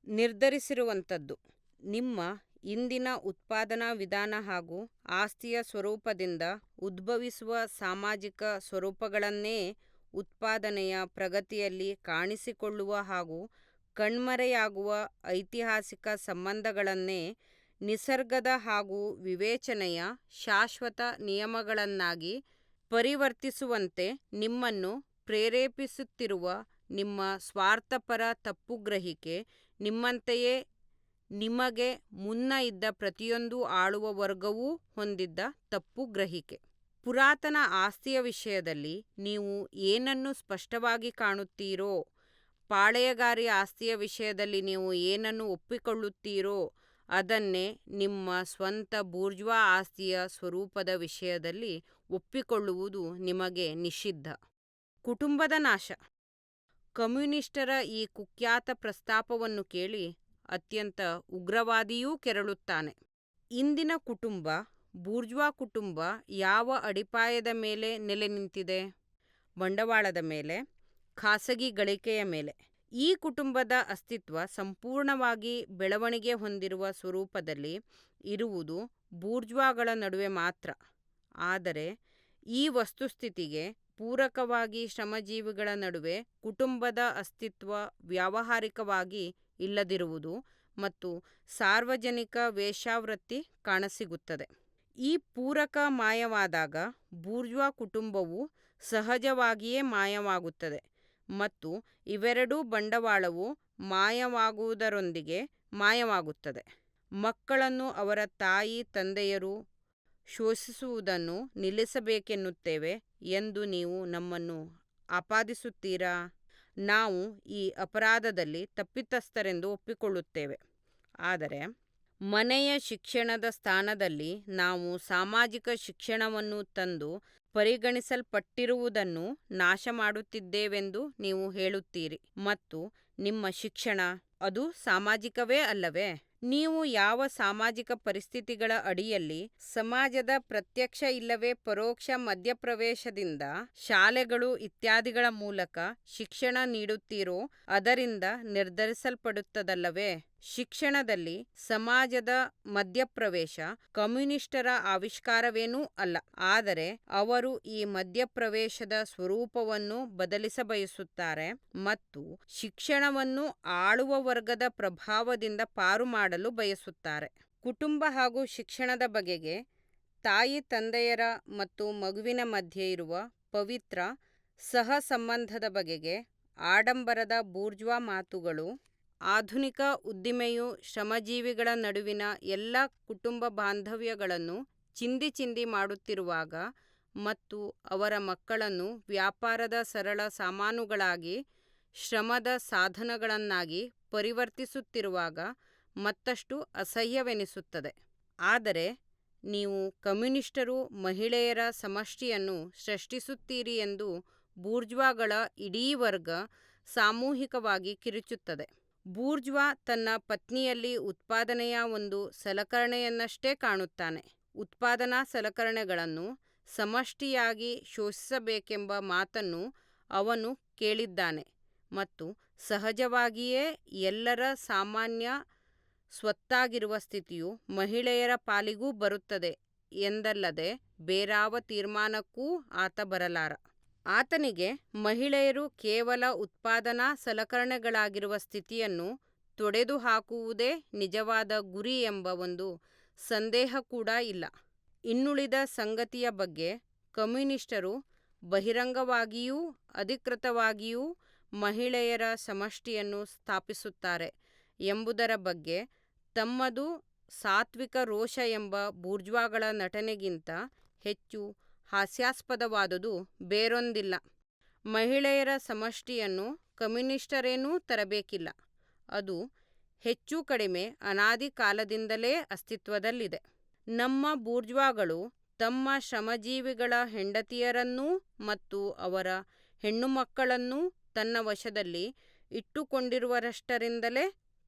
ನಿರ್ಧರಿಸಿರುವಂಥದ್ದು. ನಿಮ್ಮ ಇಂದಿನ ಉತ್ಪಾದನಾ ವಿಧಾನ ಹಾಗೂ ಆಸ್ತಿಯ ಸ್ವರೂಪದಿಂದ ಉದ್ಭವಿಸುವ ಸಾಮಾಜಿಕ ಸ್ವರೂಪಗಳನ್ನೇ ಉತ್ಪಾದನೆಯ ಪ್ರಗತಿಯಲ್ಲಿ ಕಾಣಿಸಿಕೊಳ್ಳುವ ಹಾಗೂ ಕಣ್ಮರೆಯಾಗುವ ಐತಿಹಾಸಿಕ ಸಂಬಂಧಗಳನ್ನೇ ನಿಸರ್ಗದ ಹಾಗೂ ವಿವೇಚನೆಯ ಶಾಶ್ವತ ನಿಯಮಗಳನ್ನಾಗಿ ಪರಿವರ್ತಿಸುವಂತೆ ನಿಮ್ಮನ್ನು ಪ್ರೇರೇಪಿಸುತ್ತಿರುವ ನಿಮ್ಮ ಸ್ವಾರ್ಥಪರ ತಪ್ಪುಗ್ರಹಿಕೆ ನಿಮ್ಮಂತೆಯೇ ನಿಮಗೆ ಮುನ್ನ ಇದ್ದ ಪ್ರತಿಯೊಂದು ಆಳುವ ವರ್ಗವೂ ಹೊಂದಿದ್ದ ತಪ್ಪುಗ್ರಹಿಕೆ. ಪುರಾತನ ಆಸ್ತಿಯ ವಿಷಯದಲ್ಲಿ ನೀವು ಏನನ್ನು ಸ್ಪಷ್ಟವಾಗಿ ಕಾಣುತ್ತೀರೋ, ಪಾಳೆಯಗಾರಿ ಆಸ್ತಿಯ ವಿಷಯದಲ್ಲಿ ನೀವು ಏನನ್ನು ಒಪ್ಪಿಕೊಳ್ಳುತ್ತೀರೋ ಅದನ್ನೇ ನಿಮ್ಮ ಸ್ವಂತ ಬೂರ್ಜ್ವಾ ಆಸ್ತಿಯ ಸ್ವರೂಪದ ವಿಷಯದಲ್ಲಿ ಒಪ್ಪಿಕೊಳ್ಳುವುದು ನಿಮಗೆ ನಿಷಿದ್ಧ. ಕುಟುಂಬದ ನಾಶ. ಕಮ್ಯುನಿಸ್ಟರ ಈ ಕುಖ್ಯಾತ ಪ್ರಸ್ತಾಪವನ್ನು ಕೇಳಿ ಅತ್ಯಂತ ಉಗ್ರವಾದಿಯೂ ಕೆರಳುತ್ತಾನೆ. ಇಂದಿನ ಕುಟುಂಬ, ಬೂರ್ಜ್ವಾ ಕುಟುಂಬ ಯಾವ ಅಡಿಪಾಯದ ಮೇಲೆ ನೆಲೆ ನಿಂತಿದೆ? ಬಂಡವಾಳದ ಮೇಲೆ, ಖಾಸಗಿ ಗಳಿಕೆಯ ಮೇಲೆ. ಈ ಕುಟುಂಬದ ಅಸ್ತಿತ್ವ ಸಂಪೂರ್ಣವಾಗಿ ಬೆಳವಣಿಗೆ ಹೊಂದಿರುವ ಸ್ವರೂಪದಲ್ಲಿ ಇರುವುದು ಬೂರ್ಜ್ವಾಗಳ ನಡುವೆ ಮಾತ್ರ. ಆದರೆ ಈ ವಸ್ತುಸ್ಥಿತಿಗೆ ಪೂರಕವಾಗಿ ಶ್ರಮಜೀವಿಗಳ ನಡುವೆ ಕುಟುಂಬದ ಅಸ್ತಿತ್ವ ವ್ಯಾವಹಾರಿಕವಾಗಿ ಇಲ್ಲದಿರುವುದು ಮತ್ತು ಸಾರ್ವಜನಿಕ ವೇಶ್ಯಾವೃತ್ತಿ ಕಾಣಸಿಗುತ್ತದೆ. ಈ ಪೂರಕ ಮಾಯವಾದಾಗ ಬೂರ್ಜ್ವಾ ಕುಟುಂಬವು ಸಹಜವಾಗಿಯೇ ಮಾಯವಾಗುತ್ತದೆ ಮತ್ತು ಇವೆರಡೂ ಬಂಡವಾಳವು ಮಾಯವಾಗುವುದರೊಂದಿಗೆ ಮಾಯವಾಗುತ್ತದೆ. ಮಕ್ಕಳನ್ನು ಅವರ ತಾಯಿ ತಂದೆಯರು ಶೋಷಿಸುವುದನ್ನು ನಿಲ್ಲಿಸಬೇಕೆನ್ನುತ್ತೇವೆ ಎಂದು ನೀವು ನಮ್ಮನ್ನು ಆಪಾದಿಸುತ್ತೀರಾ? ನಾವು ಈ ಅಪರಾಧದಲ್ಲಿ ತಪ್ಪಿತಸ್ಥರೆಂದು ಒಪ್ಪಿಕೊಳ್ಳುತ್ತೇವೆ. ಆದರೆ ಮನೆಯ ಶಿಕ್ಷಣದ ಸ್ಥಾನದಲ್ಲಿ ನಾವು ಸಾಮಾಜಿಕ ಶಿಕ್ಷಣವನ್ನು ತಂದು ಪರಿಗಣಿಸಲ್ಪಟ್ಟಿರುವುದನ್ನು ನಾಶ ಮಾಡುತ್ತಿದ್ದೇವೆಂದು ನೀವು ಹೇಳುತ್ತೀರಿ. ಮತ್ತು ನಿಮ್ಮ ಶಿಕ್ಷಣ ಅದು ಸಾಮಾಜಿಕವೇ ಅಲ್ಲವೇ? ನೀವು ಯಾವ ಸಾಮಾಜಿಕ ಪರಿಸ್ಥಿತಿಗಳ ಅಡಿಯಲ್ಲಿ ಸಮಾಜದ ಪ್ರತ್ಯಕ್ಷ ಇಲ್ಲವೇ ಪರೋಕ್ಷ ಮಧ್ಯಪ್ರವೇಶದಿಂದ ಶಾಲೆಗಳು ಇತ್ಯಾದಿಗಳ ಮೂಲಕ ಶಿಕ್ಷಣ ನೀಡುತ್ತೀರೋ ಅದರಿಂದ ನಿರ್ಧರಿಸಲ್ಪಡುತ್ತದಲ್ಲವೇ? ಶಿಕ್ಷಣದಲ್ಲಿ ಸಮಾಜದ ಮಧ್ಯಪ್ರವೇಶ ಕಮ್ಯುನಿಸ್ಟರ ಆವಿಷ್ಕಾರವೇನೂ ಅಲ್ಲ. ಆದರೆ ಅವರು ಈ ಮಧ್ಯಪ್ರವೇಶದ ಸ್ವರೂಪವನ್ನು ಬದಲಿಸಬಯಸುತ್ತಾರೆ ಮತ್ತು ಶಿಕ್ಷಣವನ್ನು ಆಳುವ ವರ್ಗದ ಪ್ರಭಾವದಿಂದ ಪಾರು ಮಾಡಲು ಬಯಸುತ್ತಾರೆ. ಕುಟುಂಬ ಹಾಗೂ ಶಿಕ್ಷಣದ ಬಗೆಗೆ, ತಾಯಿ ತಂದೆಯರ ಮತ್ತು ಮಗುವಿನ ಮಧ್ಯೆ ಇರುವ ಪವಿತ್ರ ಸಹಸಂಬಂಧದ ಬಗೆಗೆ ಆಡಂಬರದ ಬೂರ್ಜ್ವಾ ಮಾತುಗಳು ಆಧುನಿಕ ಉದ್ದಿಮೆಯು ಶ್ರಮಜೀವಿಗಳ ನಡುವಿನ ಎಲ್ಲ ಕುಟುಂಬ ಬಾಂಧವ್ಯಗಳನ್ನು ಚಿಂದಿ ಚಿಂದಿ ಮಾಡುತ್ತಿರುವಾಗ ಮತ್ತು ಅವರ ಮಕ್ಕಳನ್ನು ವ್ಯಾಪಾರದ ಸರಳ ಸಾಮಾನುಗಳಾಗಿ ಶ್ರಮದ ಸಾಧನಗಳನ್ನಾಗಿ ಪರಿವರ್ತಿಸುತ್ತಿರುವಾಗ ಮತ್ತಷ್ಟು ಅಸಹ್ಯವೆನಿಸುತ್ತದೆ. ಆದರೆ ನೀವು ಕಮ್ಯುನಿಸ್ಟರು ಮಹಿಳೆಯರ ಸಮಷ್ಟಿಯನ್ನು ಸೃಷ್ಟಿಸುತ್ತೀರಿ ಎಂದು ಬೂರ್ಜ್ವಾಗಳ ಇಡೀ ವರ್ಗ ಸಾಮೂಹಿಕವಾಗಿ ಕಿರುಚುತ್ತದೆ. ಬೂರ್ಜ್ವಾ ತನ್ನ ಪತ್ನಿಯಲ್ಲಿ ಉತ್ಪಾದನೆಯ ಒಂದು ಸಲಕರಣೆಯನ್ನಷ್ಟೇ ಕಾಣುತ್ತಾನೆ. ಉತ್ಪಾದನಾ ಸಲಕರಣೆಗಳನ್ನು ಸಮಷ್ಟಿಯಾಗಿ ಶೋಷಿಸಬೇಕೆಂಬ ಮಾತನ್ನು ಅವನು ಕೇಳಿದ್ದಾನೆ ಮತ್ತು ಸಹಜವಾಗಿಯೇ ಎಲ್ಲರ ಸಾಮಾನ್ಯ ಸ್ವತ್ತಾಗಿರುವ ಸ್ಥಿತಿಯು ಮಹಿಳೆಯರ ಪಾಲಿಗೂ ಬರುತ್ತದೆ ಎಂದಲ್ಲದೆ ಬೇರಾವ ತೀರ್ಮಾನಕ್ಕೂ ಆತ ಬರಲಾರ. ಆತನಿಗೆ ಮಹಿಳೆಯರು ಕೇವಲ ಉತ್ಪಾದನಾ ಸಲಕರಣೆಗಳಾಗಿರುವ ಸ್ಥಿತಿಯನ್ನು ತೊಡೆದುಹಾಕುವುದೇ ನಿಜವಾದ ಗುರಿ ಎಂಬ ಒಂದು ಸಂದೇಹ ಕೂಡ ಇಲ್ಲ. ಇನ್ನುಳಿದ ಸಂಗತಿಯ ಬಗ್ಗೆ ಕಮ್ಯುನಿಸ್ಟರು ಬಹಿರಂಗವಾಗಿಯೂ ಅಧಿಕೃತವಾಗಿಯೂ ಮಹಿಳೆಯರ ಸಮಷ್ಟಿಯನ್ನು ಸ್ಥಾಪಿಸುತ್ತಾರೆ ಎಂಬುದರ ಬಗ್ಗೆ ತಮ್ಮದು ಸಾತ್ವಿಕ ರೋಷ ಎಂಬ ಬೂರ್ಜ್ವಾಗಳ ನಟನೆಗಿಂತ ಹೆಚ್ಚು ಹಾಸ್ಯಾಸ್ಪದವಾದುದು ಬೇರೊಂದಿಲ್ಲ. ಮಹಿಳೆಯರ ಸಮಷ್ಟಿಯನ್ನು ಕಮ್ಯುನಿಸ್ಟರೇನೂ ತರಬೇಕಿಲ್ಲ. ಅದು ಹೆಚ್ಚು ಕಡಿಮೆ ಅನಾದಿ ಕಾಲದಿಂದಲೇ ಅಸ್ತಿತ್ವದಲ್ಲಿದೆ. ನಮ್ಮ ಬೂರ್ಜ್ವಾಗಳು ತಮ್ಮ ಶ್ರಮಜೀವಿಗಳ ಹೆಂಡತಿಯರನ್ನೂ ಮತ್ತು ಅವರ ಹೆಣ್ಣುಮಕ್ಕಳನ್ನೂ ತನ್ನ ವಶದಲ್ಲಿ ಇಟ್ಟುಕೊಂಡಿರುವಷ್ಟರಿಂದಲೇ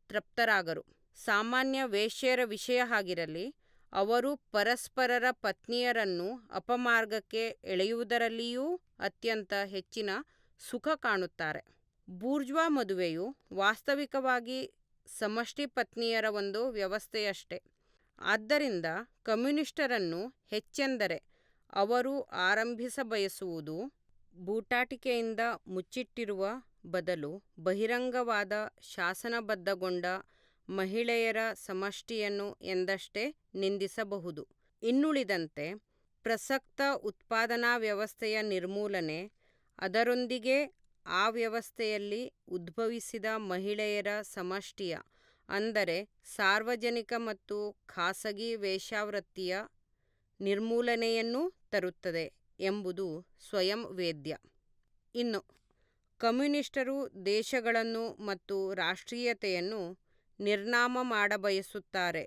ತೃಪ್ತರಾಗರು. ಸಾಮಾನ್ಯ ವೇಶ್ಯೆಯರ ವಿಷಯ ಹಾಗಿರಲಿ, ಅವರು ಪರಸ್ಪರರ ಪತ್ನಿಯರನ್ನು ಅಪಮಾರ್ಗಕ್ಕೆ ಎಳೆಯುವುದರಲ್ಲಿಯೂ ಅತ್ಯಂತ ಹೆಚ್ಚಿನ ಸುಖ ಕಾಣುತ್ತಾರೆ. ಬೂರ್ಜ್ವಾ ಮದುವೆಯು ವಾಸ್ತವಿಕವಾಗಿ ಸಮಷ್ಟಿ ಪತ್ನಿಯರ ಒಂದು ವ್ಯವಸ್ಥೆಯಷ್ಟೇ. ಆದ್ದರಿಂದ ಕಮ್ಯುನಿಸ್ಟರನ್ನು ಹೆಚ್ಚೆಂದರೆ ಅವರು ಆರಂಭಿಸಬಯಸುವುದು ಬೂಟಾಟಿಕೆಯಿಂದ ಮುಚ್ಚಿಟ್ಟಿರುವ ಬದಲು ಬಹಿರಂಗವಾದ ಶಾಸನಬದ್ಧಗೊಂಡ ಮಹಿಳೆಯರ ಸಮಷ್ಟಿಯನ್ನು ಎಂದಷ್ಟೇ ನಿಂದಿಸಬಹುದು. ಇನ್ನುಳಿದಂತೆ ಪ್ರಸಕ್ತ ಉತ್ಪಾದನಾ ವ್ಯವಸ್ಥೆಯ ನಿರ್ಮೂಲನೆ, ಅದರೊಂದಿಗೆ ಆ ವ್ಯವಸ್ಥೆಯಲ್ಲಿ ಉದ್ಭವಿಸಿದ ಮಹಿಳೆಯರ ಸಮಷ್ಟಿಯ ಅಂದರೆ ಸಾರ್ವಜನಿಕ ಮತ್ತು ಖಾಸಗಿ ವೇಶ್ಯಾವೃತ್ತಿಯ ನಿರ್ಮೂಲನೆಯನ್ನೂ ತರುತ್ತದೆ ಎಂಬುದು ಸ್ವಯಂ ವೇದ್ಯ. ಇನ್ನು ಕಮ್ಯುನಿಸ್ಟರು ದೇಶಗಳನ್ನು ಮತ್ತು ರಾಷ್ಟ್ರೀಯತೆಯನ್ನು ನಿರ್ನಾಮ ಮಾಡಬಯಸುತ್ತಾರೆ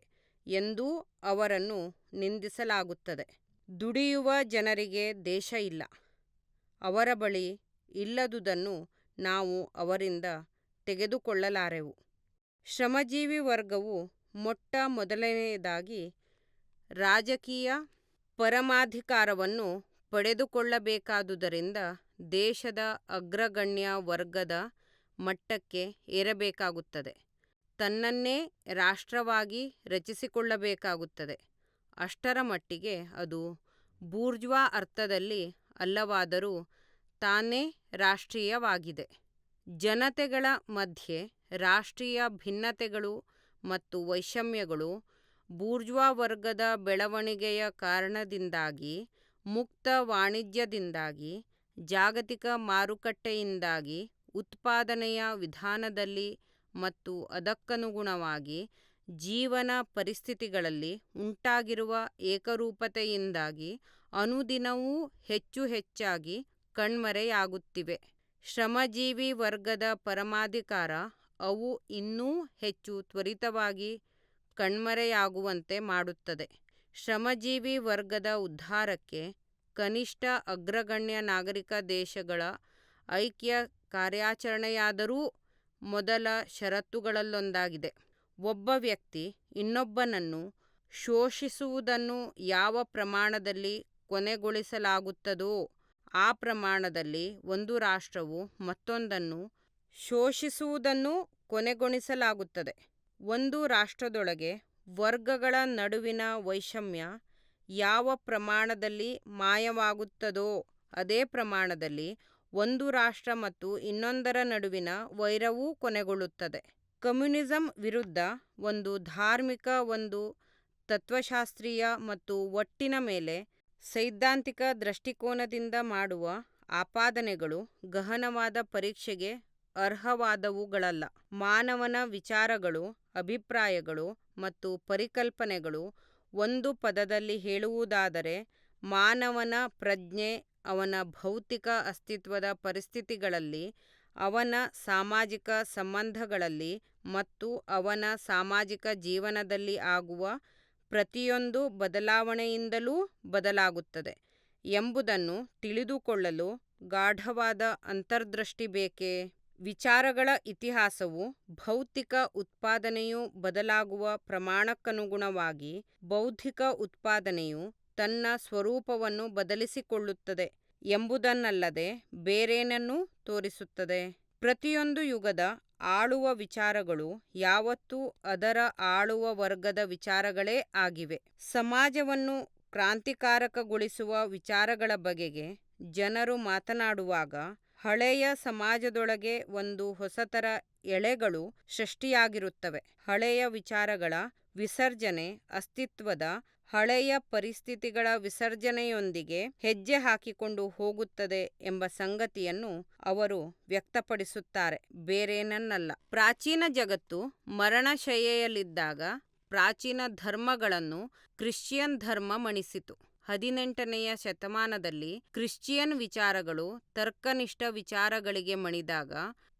ಎಂದೂ ಅವರನ್ನು ನಿಂದಿಸಲಾಗುತ್ತದೆ. ದುಡಿಯುವ ಜನರಿಗೆ ದೇಶ ಇಲ್ಲ, ಅವರ ಬಳಿ ಇಲ್ಲದುದನ್ನು ನಾವು ಅವರಿಂದ ತೆಗೆದುಕೊಳ್ಳಲಾರೆವು. ಶ್ರಮಜೀವಿ ವರ್ಗವು ಮೊಟ್ಟ ಮೊದಲನೆಯದಾಗಿ ರಾಜಕೀಯ ಪರಮಾಧಿಕಾರವನ್ನು ಪಡೆದುಕೊಳ್ಳಬೇಕಾದುದರಿಂದ ದೇಶದ ಅಗ್ರಗಣ್ಯ ವರ್ಗದ ಮಟ್ಟಕ್ಕೆ ಏರಬೇಕಾಗುತ್ತದೆ. ತನ್ನನ್ನೇ ರಾಷ್ಟ್ರವಾಗಿ ರಚಿಸಿಕೊಳ್ಳಬೇಕಾಗುತ್ತದೆ. ಅಷ್ಟರ ಮಟ್ಟಿಗೆ ಅದು ಬೂರ್ಜ್ವಾ ಅರ್ಥದಲ್ಲಿ ಅಲ್ಲವಾದರೂ ತಾನೇ ರಾಷ್ಟ್ರೀಯವಾಗಿದೆ. ಜನತೆಗಳ ಮಧ್ಯೆ ರಾಷ್ಟ್ರೀಯ ಭಿನ್ನತೆಗಳು ಮತ್ತು ವೈಷಮ್ಯಗಳು ಬೂರ್ಜ್ವಾ ವರ್ಗದ ಬೆಳವಣಿಗೆಯ ಕಾರಣದಿಂದಾಗಿ, ಮುಕ್ತ ವಾಣಿಜ್ಯದಿಂದಾಗಿ, ಜಾಗತಿಕ ಮಾರುಕಟ್ಟೆಯಿಂದಾಗಿ, ಉತ್ಪಾದನೆಯ ವಿಧಾನದಲ್ಲಿ ಮತ್ತು ಅದಕ್ಕನುಗುಣವಾಗಿ ಜೀವನ ಪರಿಸ್ಥಿತಿಗಳಲ್ಲಿ ಉಂಟಾಗಿರುವ ಏಕರೂಪತೆಯಿಂದಾಗಿ ಅನುದಿನವೂ ಹೆಚ್ಚು ಹೆಚ್ಚಾಗಿ ಕಣ್ಮರೆಯಾಗುತ್ತಿವೆ. ಶ್ರಮಜೀವಿ ವರ್ಗದ ಪರಮಾಧಿಕಾರ ಅವು ಇನ್ನೂ ಹೆಚ್ಚು ತ್ವರಿತವಾಗಿ ಕಣ್ಮರೆಯಾಗುವಂತೆ ಮಾಡುತ್ತದೆ. ಶ್ರಮಜೀವಿ ವರ್ಗದ ಉದ್ಧಾರಕ್ಕೆ ಕನಿಷ್ಠ ಅಗ್ರಗಣ್ಯ ನಾಗರಿಕ ದೇಶಗಳ ಐಕ್ಯ ಕಾರ್ಯಾಚರಣೆಯಾದರೂ ಮೊದಲ ಷರತ್ತುಗಳಲ್ಲೊಂದಾಗಿದೆ. ಒಬ್ಬ ವ್ಯಕ್ತಿ ಇನ್ನೊಬ್ಬನನ್ನು ಶೋಷಿಸುವುದನ್ನು ಯಾವ ಪ್ರಮಾಣದಲ್ಲಿ ಕೊನೆಗೊಳಿಸಲಾಗುತ್ತದೋ ಆ ಪ್ರಮಾಣದಲ್ಲಿ ಒಂದು ರಾಷ್ಟ್ರವು ಮತ್ತೊಂದನ್ನು ಶೋಷಿಸುವುದನ್ನು ಕೊನೆಗೊಳಿಸಲಾಗುತ್ತದೆ. ಒಂದು ರಾಷ್ಟ್ರದೊಳಗೆ ವರ್ಗಗಳ ನಡುವಿನ ವೈಷಮ್ಯ ಯಾವ ಪ್ರಮಾಣದಲ್ಲಿ ಮಾಯವಾಗುತ್ತದೋ ಅದೇ ಪ್ರಮಾಣದಲ್ಲಿ ಒಂದು ರಾಷ್ಟ್ರ ಮತ್ತು ಇನ್ನೊಂದರ ನಡುವಿನ ವೈರವೂ ಕೊನೆಗೊಳ್ಳುತ್ತದೆ. ಕಮ್ಯುನಿಸಂ ವಿರುದ್ಧ ಒಂದು ಧಾರ್ಮಿಕ, ಒಂದು ತತ್ವಶಾಸ್ತ್ರೀಯ ಮತ್ತು ಒಟ್ಟಿನ ಮೇಲೆ ಸೈದ್ಧಾಂತಿಕ ದೃಷ್ಟಿಕೋನದಿಂದ ಮಾಡುವ ಆಪಾದನೆಗಳು ಗಹನವಾದ ಪರೀಕ್ಷೆಗೆ ಅರ್ಹವಾದವುಗಳಲ್ಲ. ಮಾನವನ ವಿಚಾರಗಳು, ಅಭಿಪ್ರಾಯಗಳು ಮತ್ತು ಪರಿಕಲ್ಪನೆಗಳು, ಒಂದು ಪದದಲ್ಲಿ ಹೇಳುವುದಾದರೆ ಮಾನವನ ಪ್ರಜ್ಞೆ, ಅವನ ಭೌತಿಕ ಅಸ್ತಿತ್ವದ ಪರಿಸ್ಥಿತಿಗಳಲ್ಲಿ, ಅವನ ಸಾಮಾಜಿಕ ಸಂಬಂಧಗಳಲ್ಲಿ ಮತ್ತು ಅವನ ಸಾಮಾಜಿಕ ಜೀವನದಲ್ಲಿ ಆಗುವ ಪ್ರತಿಯೊಂದು ಬದಲಾವಣೆಯಿಂದಲೂ ಬದಲಾಗುತ್ತದೆ ಎಂಬುದನ್ನು ತಿಳಿದುಕೊಳ್ಳಲು ಗಾಢವಾದ ಅಂತರ್ದೃಷ್ಟಿ ಬೇಕೇ? ವಿಚಾರಗಳ ಇತಿಹಾಸವು ಭೌತಿಕ ಉತ್ಪಾದನೆಯು ಬದಲಾಗುವ ಪ್ರಮಾಣಕ್ಕನುಗುಣವಾಗಿ ಬೌದ್ಧಿಕ ಉತ್ಪಾದನೆಯು ತನ್ನ ಸ್ವರೂಪವನ್ನು ಬದಲಿಸಿಕೊಳ್ಳುತ್ತದೆ ಎಂಬುದನ್ನಲ್ಲದೆ ಬೇರೇನನ್ನೂ ತೋರಿಸುತ್ತದೆ. ಪ್ರತಿಯೊಂದು ಯುಗದ ಆಳುವ ವಿಚಾರಗಳು ಯಾವತ್ತೂ ಅದರ ಆಳುವ ವರ್ಗದ ವಿಚಾರಗಳೇ ಆಗಿವೆ. ಸಮಾಜವನ್ನು ಕ್ರಾಂತಿಕಾರಕಗೊಳಿಸುವ ವಿಚಾರಗಳ ಬಗೆಗೆ ಜನರು ಮಾತನಾಡುವಾಗ ಹಳೆಯ ಸಮಾಜದೊಳಗೆ ಒಂದು ಹೊಸತರ ಎಳೆಗಳು ಸೃಷ್ಟಿಯಾಗಿರುತ್ತವೆ. ಹಳೆಯ ವಿಚಾರಗಳ ವಿಸರ್ಜನೆ ಅಸ್ತಿತ್ವದ ಹಳೆಯ ಪರಿಸ್ಥಿತಿಗಳ ವಿಸರ್ಜನೆಯೊಂದಿಗೆ ಹೆಜ್ಜೆ ಹಾಕಿಕೊಂಡು ಹೋಗುತ್ತದೆ ಎಂಬ ಸಂಗತಿಯನ್ನು ಅವರು ವ್ಯಕ್ತಪಡಿಸುತ್ತಾರೆ, ಬೇರೇನನ್ನಲ್ಲ. ಪ್ರಾಚೀನ ಜಗತ್ತು ಮರಣಶಯ್ಯೆಯಲ್ಲಿದ್ದಾಗ ಪ್ರಾಚೀನ ಧರ್ಮಗಳನ್ನು ಕ್ರಿಶ್ಚಿಯನ್ ಧರ್ಮ ಮಣಿಸಿತು. 18ನೆಯ ಶತಮಾನದಲ್ಲಿ ಕ್ರಿಶ್ಚಿಯನ್ ವಿಚಾರಗಳು ತರ್ಕನಿಷ್ಠ ವಿಚಾರಗಳಿಗೆ ಮಣಿದಾಗ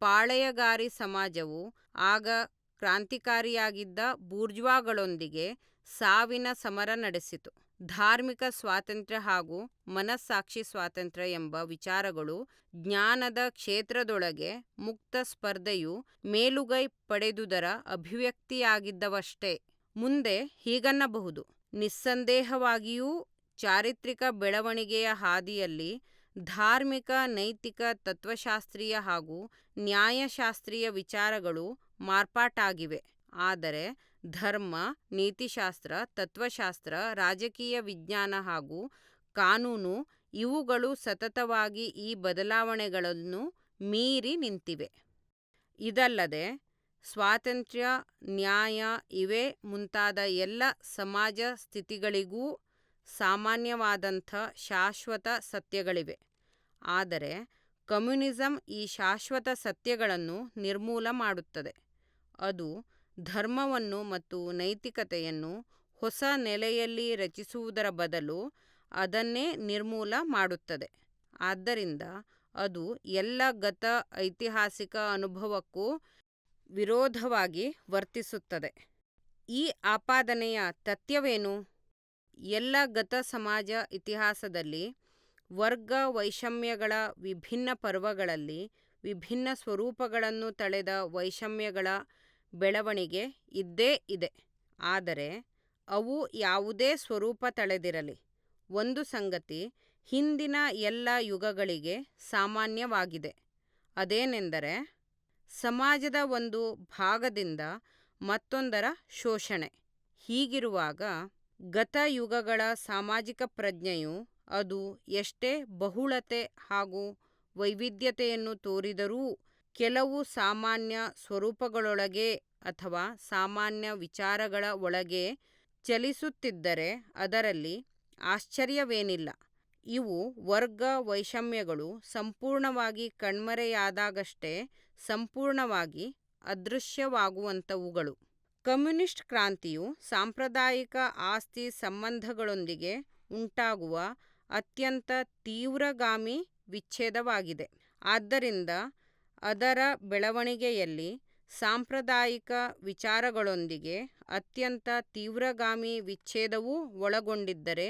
ಪಾಳೆಯಗಾರಿ ಸಮಾಜವು ಆಗ ಕ್ರಾಂತಿಕಾರಿಯಾಗಿದ್ದ ಬೂರ್ಜ್ವಾಗಳೊಂದಿಗೆ ಸಾವಿನ ಸಮರ ನಡೆಸಿತು. ಧಾರ್ಮಿಕ ಸ್ವಾತಂತ್ರ್ಯ ಹಾಗೂ ಮನಸ್ಸಾಕ್ಷಿ ಸ್ವಾತಂತ್ರ್ಯ ಎಂಬ ವಿಚಾರಗಳು ಜ್ಞಾನದ ಕ್ಷೇತ್ರದೊಳಗೆ ಮುಕ್ತ ಸ್ಪರ್ಧೆಯು ಮೇಲುಗೈ ಪಡೆದುದರ ಅಭಿವ್ಯಕ್ತಿಯಾಗಿದ್ದವಷ್ಟೇ. ಮುಂದೆ ಹೀಗನ್ನಬಹುದು, ನಿಸ್ಸಂದೇಹವಾಗಿಯೂ ಚಾರಿತ್ರಿಕ ಬೆಳವಣಿಗೆಯ ಹಾದಿಯಲ್ಲಿ ಧಾರ್ಮಿಕ, ನೈತಿಕ, ತತ್ವಶಾಸ್ತ್ರೀಯ ಹಾಗೂ ನ್ಯಾಯಶಾಸ್ತ್ರೀಯ ವಿಚಾರಗಳು ಮಾರ್ಪಾಟಾಗಿವೆ. ಆದರೆ ಧರ್ಮ, ನೀತಿಶಾಸ್ತ್ರ, ತತ್ವಶಾಸ್ತ್ರ, ರಾಜಕೀಯ ವಿಜ್ಞಾನ ಹಾಗೂ ಕಾನೂನು ಇವುಗಳು ಸತತವಾಗಿ ಈ ಬದಲಾವಣೆಗಳನ್ನು ಮೀರಿ ನಿಂತಿವೆ. ಇದಲ್ಲದೆ ಸ್ವಾತಂತ್ರ್ಯ, ನ್ಯಾಯ ಇವೇ ಮುಂತಾದ ಎಲ್ಲ ಸಮಾಜ ಸ್ಥಿತಿಗಳಿಗೂ ಸಾಮಾನ್ಯವಾದಂಥ ಶಾಶ್ವತ ಸತ್ಯಗಳಿವೆ. ಆದರೆ ಕಮ್ಯುನಿಸಂ ಈ ಶಾಶ್ವತ ಸತ್ಯಗಳನ್ನು ನಿರ್ಮೂಲ ಮಾಡುತ್ತದೆ. ಅದು ಧರ್ಮವನ್ನು ಮತ್ತು ನೈತಿಕತೆಯನ್ನು ಹೊಸ ನೆಲೆಯಲ್ಲಿ ರಚಿಸುವುದರ ಬದಲು ಅದನ್ನೇ ನಿರ್ಮೂಲ ಮಾಡುತ್ತದೆ. ಆದ್ದರಿಂದ ಅದು ಎಲ್ಲ ಗತ ಐತಿಹಾಸಿಕ ಅನುಭವಕ್ಕೂ ವಿರೋಧವಾಗಿ ವರ್ತಿಸುತ್ತದೆ. ಈ ಆಪಾದನೆಯ ತಥ್ಯವೇನು? ಎಲ್ಲ ಗತ ಸಮಾಜ ಇತಿಹಾಸದಲ್ಲಿ ವರ್ಗ ವೈಷಮ್ಯಗಳ ವಿಭಿನ್ನ ಪರ್ವಗಳಲ್ಲಿ ವಿಭಿನ್ನ ಸ್ವರೂಪಗಳನ್ನು ತಳೆದ ವೈಷಮ್ಯಗಳ ಬೆಳವಣಿಗೆ ಇದ್ದೇ ಇದೆ. ಆದರೆ ಅವು ಯಾವುದೇ ಸ್ವರೂಪ ತಳೆದಿರಲಿ, ಒಂದು ಸಂಗತಿ ಹಿಂದಿನ ಎಲ್ಲ ಯುಗಗಳಿಗೆ ಸಾಮಾನ್ಯವಾಗಿದೆ. ಅದೇನೆಂದರೆ ಸಮಾಜದ ಒಂದು ಭಾಗದಿಂದ ಮತ್ತೊಂದರ ಶೋಷಣೆ. ಹೀಗಿರುವಾಗ ಗತಯುಗಗಳ ಸಾಮಾಜಿಕ ಪ್ರಜ್ಞೆಯು ಅದು ಎಷ್ಟೇ ಬಹುಳತೆ ಹಾಗೂ ವೈವಿಧ್ಯತೆಯನ್ನು ತೋರಿದರೂ ಕೆಲವು ಸಾಮಾನ್ಯ ಸ್ವರೂಪಗಳೊಳಗೆ ಅಥವಾ ಸಾಮಾನ್ಯ ವಿಚಾರಗಳ ಒಳಗೆ ಚಲಿಸುತ್ತಿದ್ದರೆ ಅದರಲ್ಲಿ ಆಶ್ಚರ್ಯವೇನಿಲ್ಲ. ಇವು ವರ್ಗ ವೈಷಮ್ಯಗಳು ಸಂಪೂರ್ಣವಾಗಿ ಕಣ್ಮರೆಯಾದಾಗಷ್ಟೇ ಸಂಪೂರ್ಣವಾಗಿ ಅದೃಶ್ಯವಾಗುವಂಥವುಗಳು. ಕಮ್ಯುನಿಸ್ಟ್ ಕ್ರಾಂತಿಯು ಸಾಂಪ್ರದಾಯಿಕ ಆಸ್ತಿ ಸಂಬಂಧಗಳೊಂದಿಗೆ ಉಂಟಾಗುವ ಅತ್ಯಂತ ತೀವ್ರಗಾಮಿ ವಿಚ್ಛೇದವಾಗಿದೆ. ಆದ್ದರಿಂದ ಅದರ ಬೆಳವಣಿಗೆಯಲ್ಲಿ ಸಾಂಪ್ರದಾಯಿಕ ವಿಚಾರಗಳೊಂದಿಗೆ ಅತ್ಯಂತ ತೀವ್ರಗಾಮಿ ವಿಚ್ಛೇದವೂ ಒಳಗೊಂಡಿದ್ದರೆ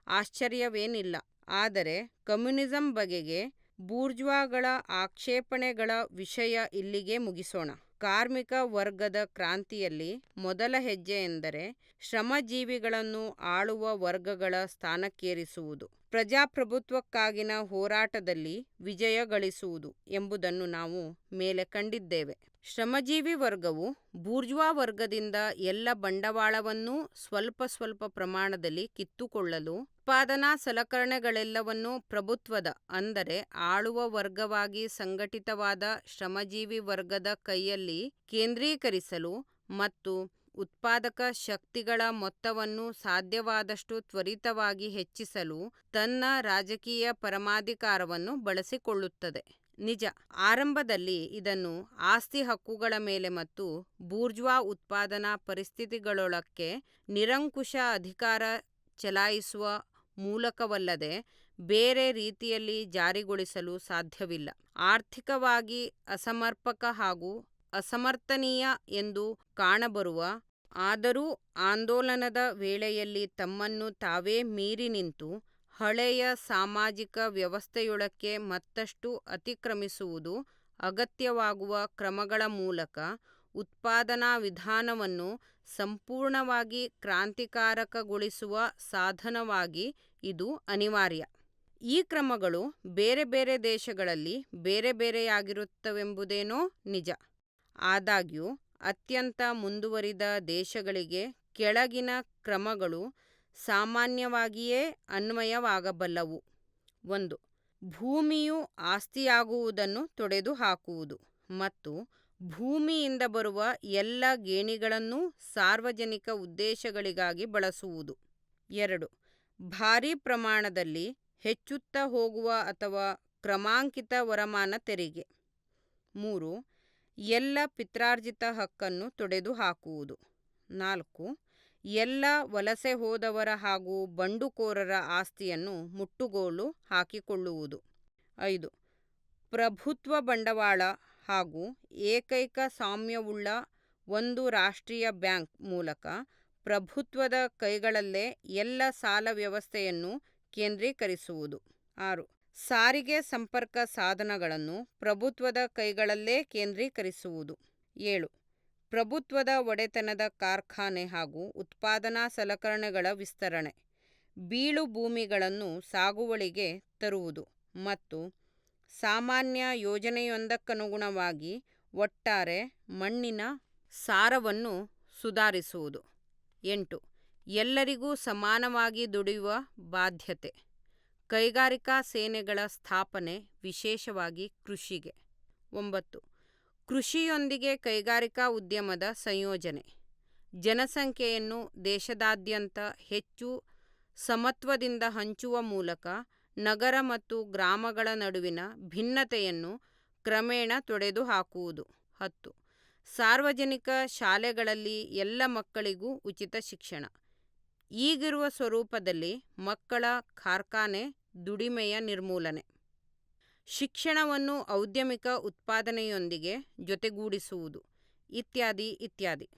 ಆಶ್ಚರ್ಯವೇನಿಲ್ಲ. ಆದರೆ ಕಮ್ಯುನಿಸಂ ಬಗೆಗೆ ಬೂರ್ಜ್ವಾಗಳ ಆಕ್ಷೇಪಣೆಗಳ ವಿಷಯ ಇಲ್ಲಿಗೆ ಮುಗಿಸೋಣ. ಕಾರ್ಮಿಕ ವರ್ಗದ ಕ್ರಾಂತಿಯಲ್ಲಿ ಮೊದಲ ಹೆಜ್ಜೆ ಎಂದರೆ ಶ್ರಮಜೀವಿಗಳನ್ನು ಆಳುವ ವರ್ಗಗಳ ಸ್ಥಾನಕ್ಕೇರಿಸುವುದು, ಪ್ರಜಾಪ್ರಭುತ್ವಕ್ಕಾಗಿನ ಹೋರಾಟದಲ್ಲಿ ವಿಜಯ ಗಳಿಸುವುದು ಎಂಬುದನ್ನು ನಾವು ಮೇಲೆ ಕಂಡಿದ್ದೇವೆ. ಶ್ರಮಜೀವಿ ವರ್ಗವು ಬೂರ್ಜ್ವಾ ವರ್ಗದಿಂದ ಎಲ್ಲ ಬಂಡವಾಳವನ್ನೂ ಸ್ವಲ್ಪ ಸ್ವಲ್ಪ ಪ್ರಮಾಣದಲ್ಲಿ ಕಿತ್ತುಕೊಳ್ಳಲು, ಉತ್ಪಾದನಾ ಸಲಕರಣೆಗಳೆಲ್ಲವನ್ನೂ ಪ್ರಭುತ್ವದ ಅಂದರೆ ಆಳುವ ವರ್ಗವಾಗಿ ಸಂಘಟಿತವಾದ ಶ್ರಮಜೀವಿ ವರ್ಗದ ಕೈಯಲ್ಲಿ ಕೇಂದ್ರೀಕರಿಸಲು ಮತ್ತು ಉತ್ಪಾದಕ ಶಕ್ತಿಗಳ ಮೊತ್ತವನ್ನು ಸಾಧ್ಯವಾದಷ್ಟು ತ್ವರಿತವಾಗಿ ಹೆಚ್ಚಿಸಲು ತನ್ನ ರಾಜಕೀಯ ಪರಮಾಧಿಕಾರವನ್ನು ಬಳಸಿಕೊಳ್ಳುತ್ತದೆ. ನಿಜ, ಆರಂಭದಲ್ಲಿ ಇದನ್ನು ಆಸ್ತಿ ಹಕ್ಕುಗಳ ಮೇಲೆ ಮತ್ತು ಬೂರ್ಜ್ವಾ ಉತ್ಪಾದನಾ ಪರಿಸ್ಥಿತಿಗಳೊಳಕ್ಕೆ ನಿರಂಕುಶ ಅಧಿಕಾರ ಚಲಾಯಿಸುವ ಮೂಲಕವಲ್ಲದೆ ಬೇರೆ ರೀತಿಯಲ್ಲಿ ಜಾರಿಗೊಳಿಸಲು ಸಾಧ್ಯವಿಲ್ಲ. ಆರ್ಥಿಕವಾಗಿ ಅಸಮರ್ಪಕ ಹಾಗೂ ಅಸಮರ್ಥನೀಯ ಎಂದು ಕಾಣಬರುವ, ಆದರೂ ಆಂದೋಲನದ ವೇಳೆಯಲ್ಲಿ ತಮ್ಮನ್ನು ತಾವೇ ಮೀರಿ ನಿಂತು ಹಳೆಯ ಸಾಮಾಜಿಕ ವ್ಯವಸ್ಥೆಯೊಳಕ್ಕೆ ಮತ್ತಷ್ಟು ಅತಿಕ್ರಮಿಸುವುದು ಅಗತ್ಯವಾಗುವ ಕ್ರಮಗಳ ಮೂಲಕ ಉತ್ಪಾದನಾ ವಿಧಾನವನ್ನು ಸಂಪೂರ್ಣವಾಗಿ ಕ್ರಾಂತಿಕಾರಕಗೊಳಿಸುವ ಸಾಧನವಾಗಿ ಇದು ಅನಿವಾರ್ಯ. ಈ ಕ್ರಮಗಳು ಬೇರೆ ಬೇರೆ ದೇಶಗಳಲ್ಲಿ ಬೇರೆ ಬೇರೆಯಾಗಿರುತ್ತವೆಂಬುದೇನೋ ನಿಜ. ಆದಾಗ್ಯೂ ಅತ್ಯಂತ ಮುಂದುವರಿದ ದೇಶಗಳಿಗೆ ಕೆಳಗಿನ ಕ್ರಮಗಳು ಸಾಮಾನ್ಯವಾಗಿಯೇ ಅನ್ವಯವಾಗಬಲ್ಲವು. 1. ಭೂಮಿಯು ಆಸ್ತಿಯಾಗುವುದನ್ನು ತೊಡೆದುಹಾಕುವುದು ಮತ್ತು ಭೂಮಿಯಿಂದ ಬರುವ ಎಲ್ಲ ಗೇಣಿಗಳನ್ನೂ ಸಾರ್ವಜನಿಕ ಉದ್ದೇಶಗಳಿಗಾಗಿ ಬಳಸುವುದು. 2. ಭಾರೀ ಪ್ರಮಾಣದಲ್ಲಿ ಹೆಚ್ಚುತ್ತಾ ಹೋಗುವ ಅಥವಾ ಕ್ರಮಾಂಕಿತ ವರಮಾನ ತೆರಿಗೆ. 3. ಎಲ್ಲ ಪಿತ್ರಾರ್ಜಿತ ಹಕ್ಕನ್ನು ತೊಡೆದುಹಾಕುವುದು. 4. ಎಲ್ಲ ವಲಸೆ ಹೋದವರ ಹಾಗೂ ಬಂಡುಕೋರರ ಆಸ್ತಿಯನ್ನು ಮುಟ್ಟುಗೋಲು ಹಾಕಿಕೊಳ್ಳುವುದು. 5. ಪ್ರಭುತ್ವ ಬಂಡವಾಳ ಹಾಗೂ ಏಕೈಕ ಸ್ವಾಮ್ಯವುಳ್ಳ ಒಂದು ರಾಷ್ಟ್ರೀಯ ಬ್ಯಾಂಕ್ ಮೂಲಕ ಪ್ರಭುತ್ವದ ಕೈಗಳಲ್ಲೇ ಎಲ್ಲ ಸಾಲ ವ್ಯವಸ್ಥೆಯನ್ನು ಕೇಂದ್ರೀಕರಿಸುವುದು. 6. ಸಾರಿಗೆ ಸಂಪರ್ಕ ಸಾಧನಗಳನ್ನು ಪ್ರಭುತ್ವದ ಕೈಗಳಲ್ಲೇ ಕೇಂದ್ರೀಕರಿಸುವುದು. 7. ಪ್ರಭುತ್ವದ ಒಡೆತನದ ಕಾರ್ಖಾನೆ ಹಾಗೂ ಉತ್ಪಾದನಾ ಸಲಕರಣೆಗಳ ವಿಸ್ತರಣೆ, ಬೀಳು ಭೂಮಿಗಳನ್ನು ಸಾಗುವಳಿಗೆ ತರುವುದು ಮತ್ತು ಸಾಮಾನ್ಯ ಯೋಜನೆಯೊಂದಕ್ಕನುಗುಣವಾಗಿ ಒಟ್ಟಾರೆ ಮಣ್ಣಿನ ಸಾರವನ್ನು ಸುಧಾರಿಸುವುದು. 8. ಎಲ್ಲರಿಗೂ ಸಮಾನವಾಗಿ ದುಡಿಯುವ ಬಾಧ್ಯತೆ. ಕೈಗಾರಿಕಾ ಸೇನೆಗಳ ಸ್ಥಾಪನೆ, ವಿಶೇಷವಾಗಿ ಕೃಷಿಗೆ. 9. ಕೃಷಿಯೊಂದಿಗೆ ಕೈಗಾರಿಕಾ ಉದ್ಯಮದ ಸಂಯೋಜನೆ. ಜನಸಂಖ್ಯೆಯನ್ನು ದೇಶದಾದ್ಯಂತ ಹೆಚ್ಚು ಸಮತ್ವದಿಂದ ಹಂಚುವ ಮೂಲಕ ನಗರ ಮತ್ತು ಗ್ರಾಮಗಳ ನಡುವಿನ ಭಿನ್ನತೆಯನ್ನು ಕ್ರಮೇಣ ತೊಡೆದುಹಾಕುವುದು. 10. ಸಾರ್ವಜನಿಕ ಶಾಲೆಗಳಲ್ಲಿ ಎಲ್ಲ ಮಕ್ಕಳಿಗೂ ಉಚಿತ ಶಿಕ್ಷಣ. ಈಗಿರುವ ಸ್ವರೂಪದಲ್ಲಿ ಮಕ್ಕಳ ಕಾರ್ಖಾನೆ ದುಡಿಮೆಯ ನಿರ್ಮೂಲನೆ. ಶಿಕ್ಷಣವನ್ನು ಔದ್ಯಮಿಕ ಉತ್ಪಾದನೆಯೊಂದಿಗೆ ಜೊತೆಗೂಡಿಸುವುದು, ಇತ್ಯಾದಿ ಇತ್ಯಾದಿ.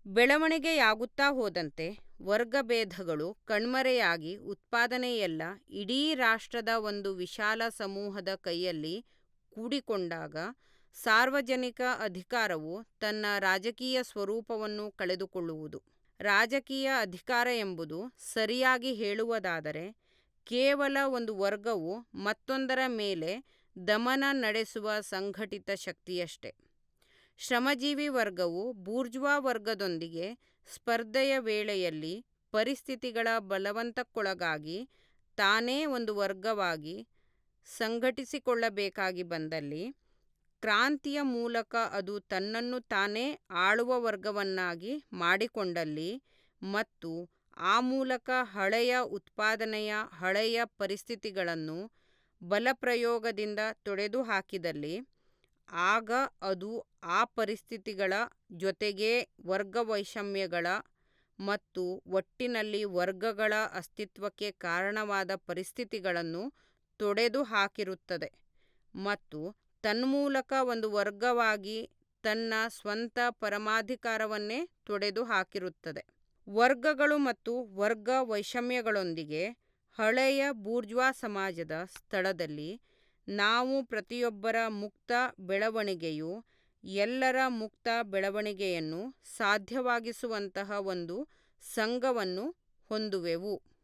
ಬೆಳವಣಿಗೆಯಾಗುತ್ತಾ ಹೋದಂತೆ ವರ್ಗಭೇದಗಳು ಕಣ್ಮರೆಯಾಗಿ ಉತ್ಪಾದನೆಯೆಲ್ಲ ಇಡೀ ರಾಷ್ಟ್ರದ ಒಂದು ವಿಶಾಲ ಸಮೂಹದ ಕೈಯಲ್ಲಿ ಕೂಡಿಕೊಂಡಾಗ ಸಾರ್ವಜನಿಕ ಅಧಿಕಾರವು ತನ್ನ ರಾಜಕೀಯ ಸ್ವರೂಪವನ್ನು ಕಳೆದುಕೊಳ್ಳುವುದು. ರಾಜಕೀಯ ಅಧಿಕಾರ ಎಂಬುದು, ಸರಿಯಾಗಿ ಹೇಳುವುದಾದರೆ, ಕೇವಲ ಒಂದು ವರ್ಗವು ಮತ್ತೊಂದರ ಮೇಲೆ ದಮನ ನಡೆಸುವ ಸಂಘಟಿತ ಶಕ್ತಿಯಷ್ಟೆ. ಶ್ರಮಜೀವಿ ವರ್ಗವು ಬೂರ್ಜ್ವಾ ವರ್ಗದೊಂದಿಗೆ ಸ್ಪರ್ಧೆಯ ವೇಳೆಯಲ್ಲಿ ಪರಿಸ್ಥಿತಿಗಳ ಬಲವಂತಕ್ಕೊಳಗಾಗಿ ತಾನೇ ಒಂದು ವರ್ಗವಾಗಿ ಸಂಘಟಿಸಿಕೊಳ್ಳಬೇಕಾಗಿ ಬಂದಲ್ಲಿ, ಕ್ರಾಂತಿಯ ಮೂಲಕ ಅದು ತನ್ನನ್ನು ತಾನೇ ಆಳುವ ವರ್ಗವನ್ನಾಗಿ ಮಾಡಿಕೊಂಡಲ್ಲಿ ಮತ್ತು ಆ ಮೂಲಕ ಹಳೆಯ ಉತ್ಪಾದನೆಯ ಹಳೆಯ ಪರಿಸ್ಥಿತಿಗಳನ್ನು ಬಲಪ್ರಯೋಗದಿಂದ ತೊಡೆದುಹಾಕಿದಲ್ಲಿ, ಆಗ ಅದು ಆ ಪರಿಸ್ಥಿತಿಗಳ ಜೊತೆಗೇ ವರ್ಗವೈಷಮ್ಯಗಳ ಮತ್ತು ಒಟ್ಟಿನಲ್ಲಿ ವರ್ಗಗಳ ಅಸ್ತಿತ್ವಕ್ಕೆ ಕಾರಣವಾದ ಪರಿಸ್ಥಿತಿಗಳನ್ನು ತೊಡೆದುಹಾಕಿರುತ್ತದೆ ಮತ್ತು ತನ್ಮೂಲಕ ಒಂದು ವರ್ಗವಾಗಿ ತನ್ನ ಸ್ವಂತ ಪರಮಾಧಿಕಾರವನ್ನೇ ತೊಡೆದುಹಾಕಿರುತ್ತದೆ. ವರ್ಗಗಳು ಮತ್ತು ವರ್ಗ ವೈಷಮ್ಯಗಳೊಂದಿಗೆ ಹಳೆಯ ಬೂರ್ಜ್ವಾ ಸಮಾಜದ ಸ್ಥಳದಲ್ಲಿ ನಾವು ಪ್ರತಿಯೊಬ್ಬರ ಮುಕ್ತ ಬೆಳವಣಿಗೆಯು ಎಲ್ಲರ ಮುಕ್ತ ಬೆಳವಣಿಗೆಯನ್ನು ಸಾಧ್ಯವಾಗಿಸುವಂತಹ ಒಂದು ಸಂಘವನ್ನು ಹೊಂದುವೆವು.